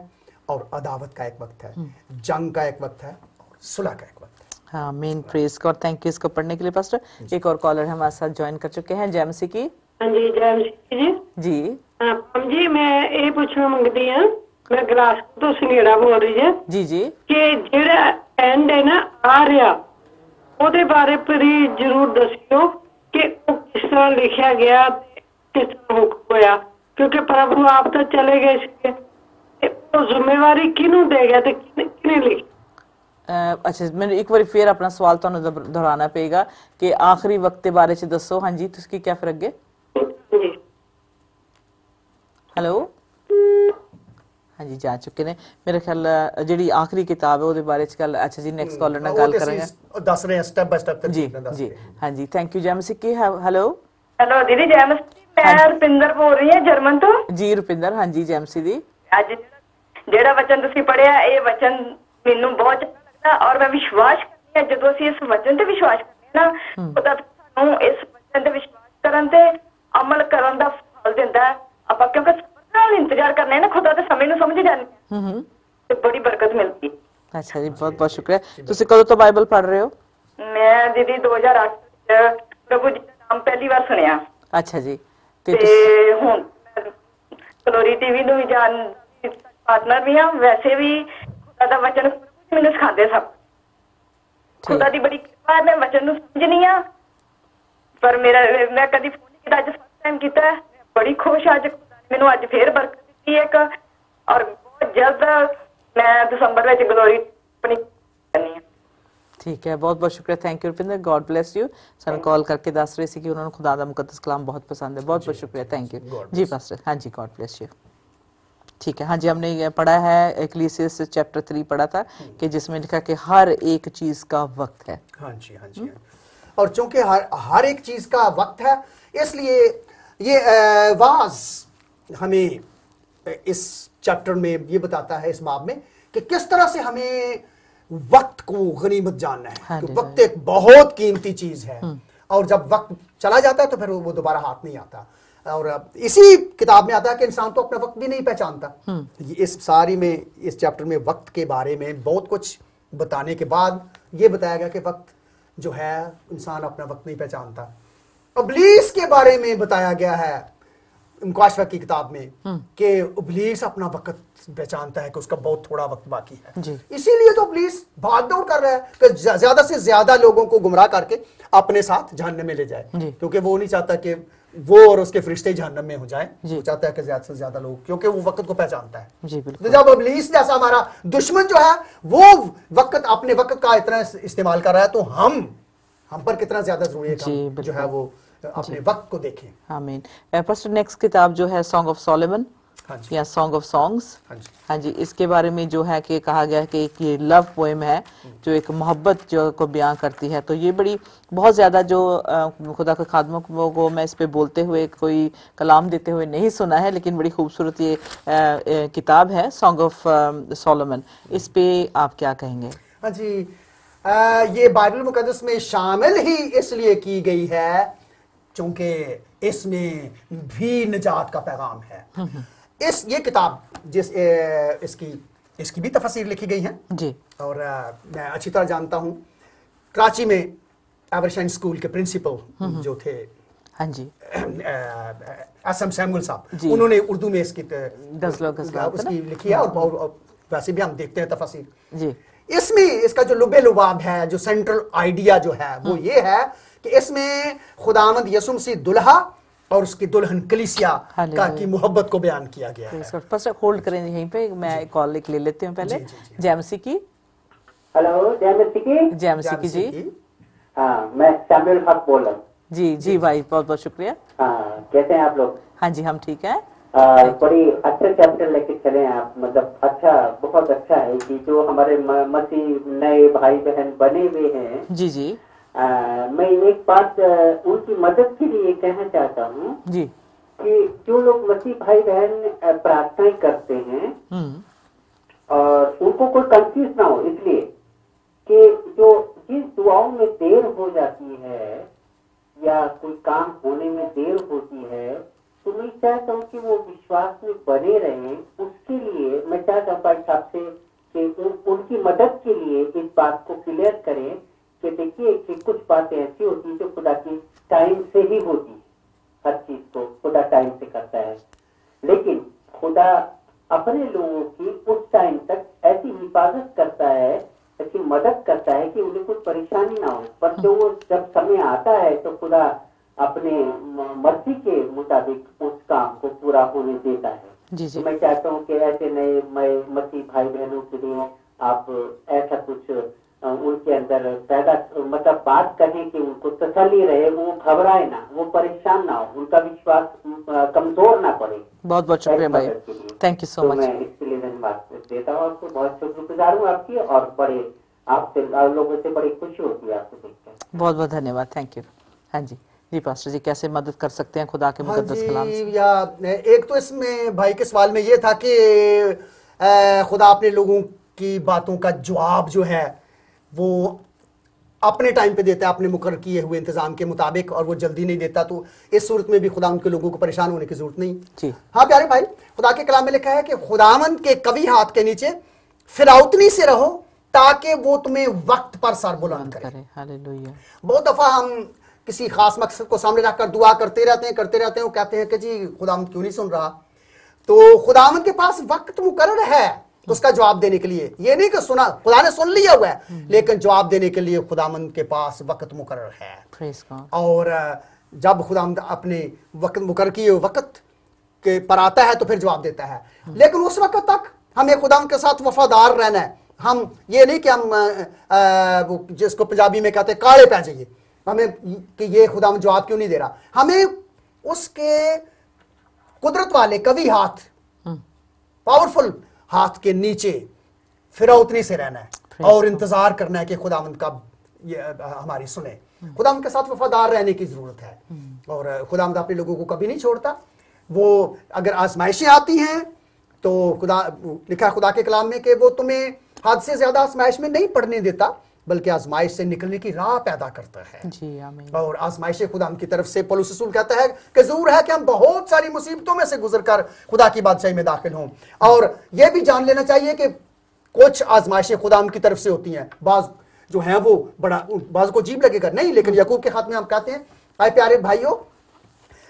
और अदावत का एक वक्त है। जंग का एक वक्त है और सुलह का एक वक्त है। हाँ, main praise God. Thank you इसको पढ़ने के लिए पास्टर। एक और कॉलर हमारे साथ ज्वाइन कर चुके हैं, जैमसी की। हाँ जी, जैमसी जी। जी हम जी मैं ये पूछना मंगती हूँ, मैं ग्लास तो संगेड़ा बोल रही है जी जी, कि जेड़ा एंड है ना आ रहा ਉਹਦੇ ਬਾਰੇ पर ही जरूर दसियो कि वो किस तरह लिखा गया, किस तरह हुक्म होया, क्योंकि प्रभु आप तो चले गए थे, वो जिम्मेवारी किनू देगा ते किने लिखी। अच्छा, मैं एक बार फिर अपना सवाल ਤੁਹਾਨੂੰ दोहराना पेगा कि आखिरी वक्त के बारे च दसो। हाँ जी, तुसकी क्या फिर अगे। हेलो, हाँ जी, जा चुके ने मेरे ख्याल ਜਿਹੜੀ आखिरी किताब है ਉਹਦੇ ਬਾਰੇ ਚ ਗੱਲ। अच्छा जी, नेक्स्ट कॉलर ਨਾਲ ਗੱਲ ਕਰਾਂਗੇ। ਦੱਸ ਰਹੇ ਸਟੈਪ ਬਾय ਸਟੈਪ जी जी। हाँ जी, थैंक यू जैमसी की। हेलो हेलो दीदी, जैमसी मैं रुपिंदर बोल रही हूं जर्मन तो। जी रुपिंदर, हाँ जी जैमसी दी। ਅੱਜ ਜਿਹੜਾ ਵਚਨ ਤੁਸੀਂ ਪੜਿਆ ਇਹ ਵਚਨ ਮੈਨੂੰ ਬਹੁਤ ਚੰਗਾ ਲੱਗਦਾ ਔਰ ਮੈਂ ਵਿਸ਼ਵਾਸ ਕਰਦੀ ਹਾਂ ਜਦੋਂ ਅਸੀਂ ਇਸ ਵਚਨ ਤੇ ਵਿਸ਼ਵਾਸ ਕਰਦੇ ਹਾਂ ਨਾ ਖੁਦਾ ਸਾਨੂੰ ਇਸ ਵਚਨ ਤੇ ਵਿਸ਼ਵਾਸ ਕਰਨ ਤੇ ਅਮਲ ਕਰਨ ਦਾ ਫਲ ਦਿੰਦਾ। ਆਪਾਂ ਕਿਉਂਕਿ ਨਾਲ ਇੰਤਜ਼ਾਰ ਕਰਨਾ ਹੈ ਨਾ ਖੁਦਾ ਦੇ ਸਮੇਂ ਨੂੰ ਸਮਝ ਜਾਂਦੇ ਹਾਂ ਤੇ ਬੜੀ ਬਰਕਤ ਮਿਲਦੀ ਹੈ। अच्छा जी, बहुत बहुत शुक्रिया। ਤੁਸੀਂ ਕਦੋਂ ਤੋਂ ਬਾਈਬਲ ਪੜ੍ਹ ਰਹੇ ਹੋ? ਮੈਂ ਦੀਦੀ 2008 ਚ ਪ੍ਰਭੂ ਜੀ ਦਾ ਨਾਮ ਪਹਿਲੀ ਵਾਰ ਸੁਣਿਆ। अच्छा जी, ਤੇ ਹੁਣ ਗਲੋਰੀ ਟੀਵੀ ਨੂੰ ਵੀ ਜਾਣ ਪਾਰਟਨਰ ਵੀ ਹਾਂ, ਵੈਸੇ ਵੀ ਖੁਦਾ ਦਾ ਵਚਨ ਮੈਨੂੰ ਸਿਖਾਉਂਦੇ ਸਭ। ਖੁਦਾ ਦੀ ਬੜੀ ਕਿਰਪਾ, ਮੈਂ ਵਚਨ ਨੂੰ ਸਮਝਣੀ ਆ ਪਰ ਮੈਂ ਕਦੀ ਫੋਨ ਨਹੀਂ ਕੀਤਾ, ਅੱਜ ਫਸਟ ਟਾਈਮ ਕੀਤਾ। ਬੜੀ ਖੁਸ਼ ਅੱਜ ਮੈਨੂੰ ਅੱਜ ਫੇਰ ਬਰਕਤ ਦਿੱਤੀ ਇੱਕ ਔਰ ਬਹੁਤ ਜਲਦ मैं दिसंबर में ग्लोरी अपनी करनी है। ਠੀਕ ਹੈ, ਬਹੁਤ ਬਹੁਤ ਸ਼ੁਕਰੀਆ, thank you Rupinder, god bless you. ਸਾਨੂੰ ਕਾਲ ਕਰਕੇ ਦੱਸ ਰਹੇ ਸੀ ਕਿ ਉਹਨਾਂ ਨੂੰ ਖੁਦਾ ਦਾ ਮੁਕੱਦਸ ਕਲਾਮ ਬਹੁਤ पसंद है, बहुत बहुत शुक्रिया, थैंक यू जी पास्टर। हाँ जी, गॉड ब्लेस यू। ठीक है, हाँ जी, हमने ये पढ़ा है इक्लेसियास चैप्टर 3 पढ़ा था कि जिसमें लिखा कि हर एक चीज का वक्त है। हाँ जी, हाँ जी। और चूंकि हर एक चीज का वक्त है, इसलिए ये वाज हमें इस चैप्टर में ये बताता है, इस बाब में, कि किस तरह से हमें वक्त को गनीमत जानना है। हाँ, वक्त एक बहुत कीमती चीज है, और जब वक्त चला जाता है तो फिर वो दोबारा हाथ नहीं आता। और इसी किताब में आता है कि इंसान तो अपना वक्त भी नहीं पहचानता। इस सारी में, इस चैप्टर में वक्त के बारे में बहुत कुछ बताने के बाद ये बताया गया कि वक्त जो है, इंसान अपना वक्त नहीं पहचानता। इब्लीस के बारे में बताया गया है मुकाशवा की किताब में कि इब्लीस अपना वक्त पहचानता है कि उसका बहुत थोड़ा वक्त बाकी है। इसीलिए तो इब्लीस भाग दौड़ कर रहा है कि ज्यादा से ज्यादा लोगों को गुमराह करके अपने साथ जहन्नम में ले जाए, क्योंकि वो नहीं चाहता कि वो और उसके फरिश्ते जहन्नम में हो जाए। वो चाहता है कि ज्यादा से ज्यादा लोग, क्योंकि वो वक्त को पहचानता है। तो जब इब्लीस जैसा हमारा दुश्मन जो है वो वक्त, अपने वक्त का इतना इस्तेमाल कर रहा है, तो हम पर कितना ज्यादा जरूरी है कि जो है वो अपने वक्त को देखें। आमीन। पास्टर, नेक्स्ट किताब जो है सॉन्ग ऑफ सोलोमन या सॉन्ग ऑफ सॉन्ग्स, हाँ जी, इसके बारे में जो है कि कहा गया है कि एक ये लव पोएम है जो एक मोहब्बत जो को बयां करती है। तो ये बड़ी बहुत ज्यादा जो खुदा के खादमों को मैं इस पे बोलते हुए कोई कलाम देते हुए नहीं सुना है, लेकिन बड़ी खूबसूरत ये किताब है सॉन्ग ऑफ सोलोमन। इस पे आप क्या कहेंगे? हाँ जी, ये बाइबल मुकद्दस में शामिल ही इसलिए की गई है क्योंकि इसमें भी निजात का पैगाम है। ये किताब इसकी भी तफसीर लिखी गई है जी। और मैं अच्छी तरह जानता हूँ, कराची में एवरशाइन स्कूल के प्रिंसिपल जो थे, हाँ जी, एस.एम. सैमुअल साहब, उन्होंने उर्दू में इसकी उसकी लिखी है, और वैसे भी हम देखते हैं तफसीर जी। इसमें इसका जो लुबे लुबाब है, जो सेंट्रल आइडिया जो है, वो ये है कि इसमें खुदावंद यसुम मसीह दुल्हा और उसकी दुल्हन कलीसिया की मोहब्बत को बयान किया गया है। फर्स्ट होल्ड करें यहीं पे, मैं कॉल ले लेती हूँ पहले। जैमसी की। हेलो, जैमसी की जी। हाँ, मैं सैमुअल हक बोल रहा हूँ। जी जी भाई, बहुत बहुत शुक्रिया। हाँ, कैसे हैं आप लोग? हाँ जी, हम ठीक हैं। बड़ी अच्छा चैप्टर लेके चले हैं आप, मतलब अच्छा, बहुत अच्छा है कि जो हमारे मसीह नए भाई बहन बने हुए हैं। जी जी। मैं एक बात उनकी मदद के लिए कहना चाहता हूँ जी, कि जो लोग मसीह भाई बहन प्रार्थनाएं करते हैं और उनको कोई कंफ्यूज ना हो, इसलिए कि जो जिस दुआओं में देर हो जाती है या कोई काम होने में देर होती है, तो मैं चाहता हूँ कि वो विश्वास में बने रहें। उसके लिए मैं चाहता हूँ भाई साहब से कि उनकी मदद के लिए इस बात को क्लियर करें कि देखिए कि कुछ बातें ऐसी होती हैं जो खुदा की टाइम से ही होती है। हर चीज को खुदा टाइम से करता है, लेकिन खुदा अपने लोगों की उस टाइम तक ऐसी हिफाजत करता है, ऐसी मदद करता है कि उन्हें कोई परेशानी ना हो। पर जब समय आता है तो खुदा अपने मर्जी के मुताबिक उस काम को पूरा होने देता है। जी जी। तो मैं चाहता हूँ कि ऐसे नए मसीह भाई बहनों के लिए आप ऐसा कुछ उनके अंदर पैदा, मतलब बात करें कि उनको तसल्ली रहे, वो घबराए ना, वो परेशान ना हो, उनका विश्वास कमजोर ना पड़े। बहुत बहुत शुक्रिया भाई, थैंक यू सो मच। मैं इसके लिए धन्यवाद देता हूँ आपको, बहुत शुक्रगुजार हूँ आपकी, और बड़े आपसे लोगों से बड़ी खुशी होती है आपको देखकर। बहुत बहुत धन्यवाद, थैंक यू। हाँ जी जी पास्टर जी, कैसे मदद कर सकते हैं खुदा के मुकद्दस कलाम से? या एक तो इसमें भाई के सवाल में ये था कि खुदा अपने लोगों की बातों का जवाब जो है वो अपने टाइम पे देता है, अपने मुकर्रर किए हुए इंतजाम के मुताबिक, और वो जल्दी नहीं देता। तो इस सूरत में भी खुदा उनके लोगों को परेशान होने की जरूरत नहीं जी। हाँ प्यारे भाई, खुदा के कलाम में लिखा है कि खुदावंद के कवि हाथ के नीचे फिरौतनी से रहो ताकि वो तुम्हें वक्त पर सर बुलंद करे। हालेलुया। बहुत दफा हम किसी खास मकसद को सामने रखकर दुआ करते रहते हैं, वो कहते हैं कि जी खुदावंद क्यों नहीं सुन रहा। तो खुदावंद के पास वक्त मुकर्रर है उसका जवाब देने के लिए। ये नहीं कि सुना, खुदा ने सुन लिया हुआ है, लेकिन जवाब देने के लिए खुदावंद के पास वक्त मुकर्रर है। और जब खुदावंद अपने वक्त मुकर्रर किए वक्त के पर आता है तो फिर जवाब देता है। लेकिन उस वक्त तक हमें खुदावंद के साथ वफादार रहना है, हम ये नहीं कि हम वो जिसको पंजाबी में कहते हैं काले पै जाइए हमें कि ये खुदावंद जवाब क्यों नहीं दे रहा, हमें उसके कुदरत वाले कवि हाथ, पावरफुल हाथ के नीचे फिरौतनी से रहना है और इंतजार करना है कि खुदावंद कब ये हमारी सुने। खुदावंद के साथ वफादार रहने की जरूरत है और खुदावंद अपने लोगों को कभी नहीं छोड़ता। वो अगर आजमाइशें आती हैं तो खुदा लिखा खुदा के कलाम में कि वो तुम्हें हद से ज्यादा आजमाइश में नहीं पड़ने देता बल्कि आजमाइश से निकलने की राह पैदा करता है। जी आमीन। और आजमाइशें खुदा की तरफ से पौलुस रसूल कहता है कि जरूर है कि हम बहुत सारी मुसीबतों में से गुजरकर खुदा की बादशाही में दाखिल हों, और यह भी जान लेना चाहिए कि कुछ आजमाइशें खुदा की तरफ से होती हैं, बाज जो हैं वो बड़ा बाज को अजीब लगेगा नहीं, लेकिन याकूब के खात में हम कहते हैं आए प्यारे भाइयों,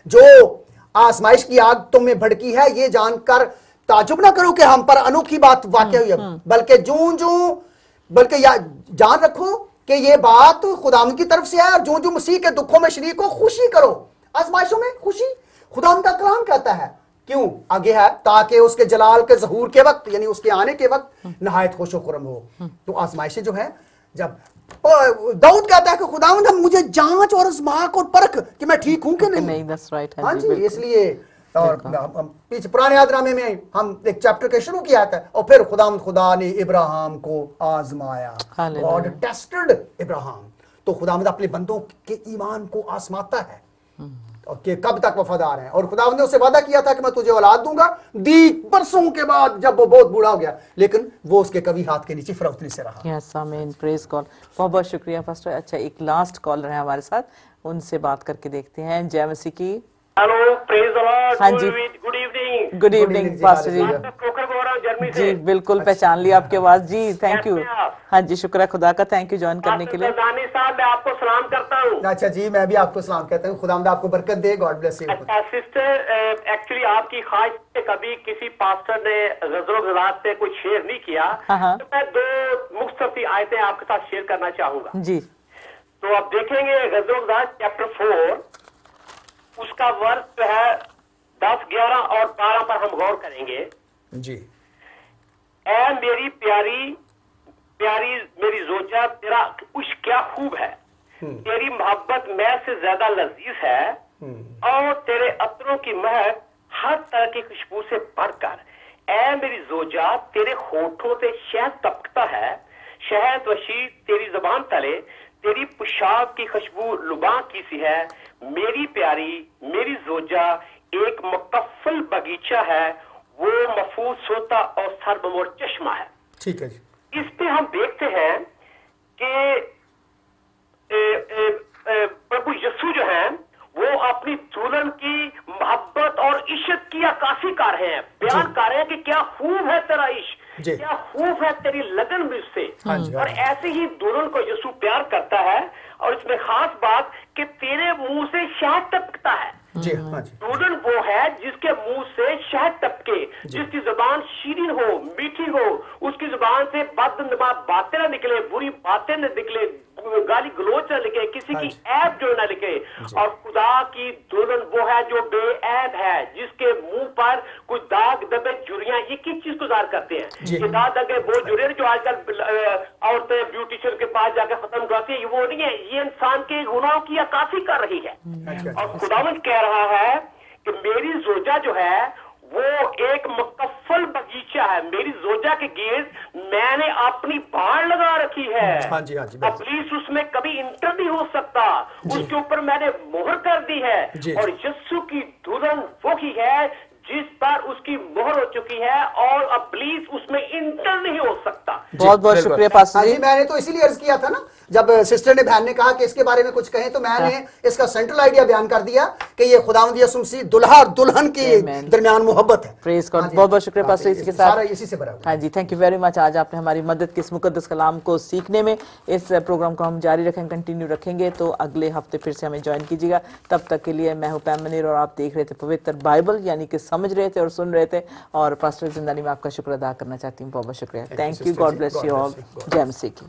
जो आजमाइश की आग तुम में भड़की है ये जानकर ताजुब ना करो कि हम पर अनोखी बात वाक़या हुई है, बल्कि बल्कि जान रखो कि ये बात खुदावंद की तरफ से है, और जो मसीह के दुखों में शरीक हो खुशी करो। आजमाइशों में खुशी खुदावंद का कलाम कहता है, क्यों आगे है, ताकि उसके जलाल के ज़हूर के वक्त यानी उसके आने के वक्त नहायत खुशो खुरम हो। तो आजमाइशें जो है, जब दाऊद कहता है कि खुदावंद मुझे जांच और आजमाक और परख कि मैं ठीक हूं कि नहीं। That's right, हाँ जी, इसलिए और पीछे पुराने यादनामे में हम एक चैप्टर के शुरू किया था, और फिर खुदा ने इब्राहिम को आजमाया, गॉड टेस्टेड इब्राहिम। तो खुदावंद अपने बंदों के ईमान को आजमाता है और कि कब तक वफादार हैं, और खुदावंद ने उससे वादा किया था कि मैं तुझे औलाद दूंगा, दी बरसों के बाद जब वो बहुत बूढ़ा हो गया, लेकिन वो उसके कवि हाथ के नीचे फिरौतनी से रहा। यस आमीन, प्रेज गॉड। बहुत बहुत शुक्रिया पास्टर। अच्छा, एक लास्ट कॉलर है हमारे साथ, उनसे बात करके देखते हैं। जय मसीह की। Hello, praise the Lord. हाँ जी, good evening. Good evening pastor जी। जर्मनी जी बिल्कुल पहचान लिया आपकी आवाज जी, थैंक यू। हाँ जी, शुक्र है खुदा का, थैंक यू ज्वाइन करने के लिए। नानी साहब, मैं आपको सलाम करता हूँ। अच्छा जी, मैं भी आपको सलाम कहता हूँ, खुदावंद आपको बरकत दे, God bless you. Sister, actually आपकी ख्वाहिश से कभी किसी पास्टर ने ग़ज़ल-ओ-ग़ज़ात से कुछ शेयर नहीं किया, तो मैं दो मुख्तसर आयतें आपके साथ शेयर करना चाहूंगा जी। तो आप देखेंगे ग़ज़ल-ओ-ग़ज़ात चैप्टर 4 उसका वर्ष जो है 10, 11 और 12 पर हम गौर करेंगे जी। ऐ मेरी प्यारी प्यारी मेरी जोजा, तेरा उश्क क्या खूब है, तेरी मोहब्बत मैं से ज्यादा लजीज है, और तेरे अतरों की महक हर तरह की खुशबू से बढ़कर। ऐ मेरी जोजा, तेरे होठों से शहद टपकता है, शहद वशी तेरी जुबान तले, तेरी पोशाक की खुशबू लुबा की सी है। मेरी प्यारी मेरी जोजा एक मुकफ्फल बगीचा है, वो महफूज सोता और सरबमोर चश्मा है। ठीक है जी। इस पे हम देखते हैं कि प्रभु यीशु जो है वो अपनी दुल्हन की मोहब्बत और इश्क की अक्कासी कर रहे हैं, बयान कर रहे हैं कि क्या खूब है तेरा इश्क, क्या खूब है तेरी लगन मुझसे। और ऐसे ही दुल्हन को यीशु प्यार करता है, और इसमें खास बात कि तेरे मुंह से शहद टपकता है। दुल्हन वो है जिसके मुंह से शहद टपके, जिसकी जुबान शीरीन हो, मीठी हो, उसकी जुबान से बदनुमा बातें न निकले, बुरी बातें न निकले, गाली गलोच न निकले, किसी की ऐब जो न निकले। और खुदा की दुल्हन वो है जो बेऐब है, जिसके मुंह पर कोई दाग दबे जुरियां, ये किस चीज को ज़ाहिर करते हैं? ये दाग दबे वो जुरियां जो आजकल औरतें ब्यूटिशियन के पास जाकर खत्म करती है, वो नहीं है, ये इंसान के गुनाहों की अक्कासी कर रही है। और खुदावंद कह रहा है कि मेरी जोजा जो है वो एक मुकफ्फल बगीचा है, मेरी जोजा के गिर्द मैंने अपनी बाड़ लगा रखी है। पुलिस उसमें कभी इंटर नहीं हो सकता, उसके ऊपर मैंने मोहर कर दी है। और यीशु की दुल्हन वो ही है जिस पर उसकी मोहर हो चुकी है, और अब पुलिस उसमें इंटर नहीं हो सकता। बहुत बहुत शुक्रिया पास्टर जी। मैंने तो इसीलिए अर्ज किया था ना, जब सिस्टर ने बहन ने कहा कि इसके बारे में कुछ कहें, तो मैंने इसका सेंट्रल आइडिया बयान कर दिया कि ये खुदावंद यीशु मसीह दुल्हा और दुल्हन के दरमियान मोहब्बत है। Praise God. बहुत बहुत शुक्रिया पास्टर इसके साथ, इसी से भरा। हाँ जी, थैंक यू वेरी मच। आज आपने हमारी मदद की इस मुकद्दस कलाम को सीखने में। इस प्रोग्राम को हम जारी रखेंगे, कंटिन्यू रखेंगे, तो अगले हफ्ते फिर से हमें ज्वाइन कीजिएगा। तब तक के लिए मैं हूं पैम मुनीर और आप देख रहे थे पवित्र बाइबल, यानी कि समझ रहे थे और सुन रहे थे। और पास्टर जिंदानी में आपका शुक्र अदा करना चाहती हूँ। बहुत बहुत शुक्रिया। Thank you, God bless you all. जय मसीह की।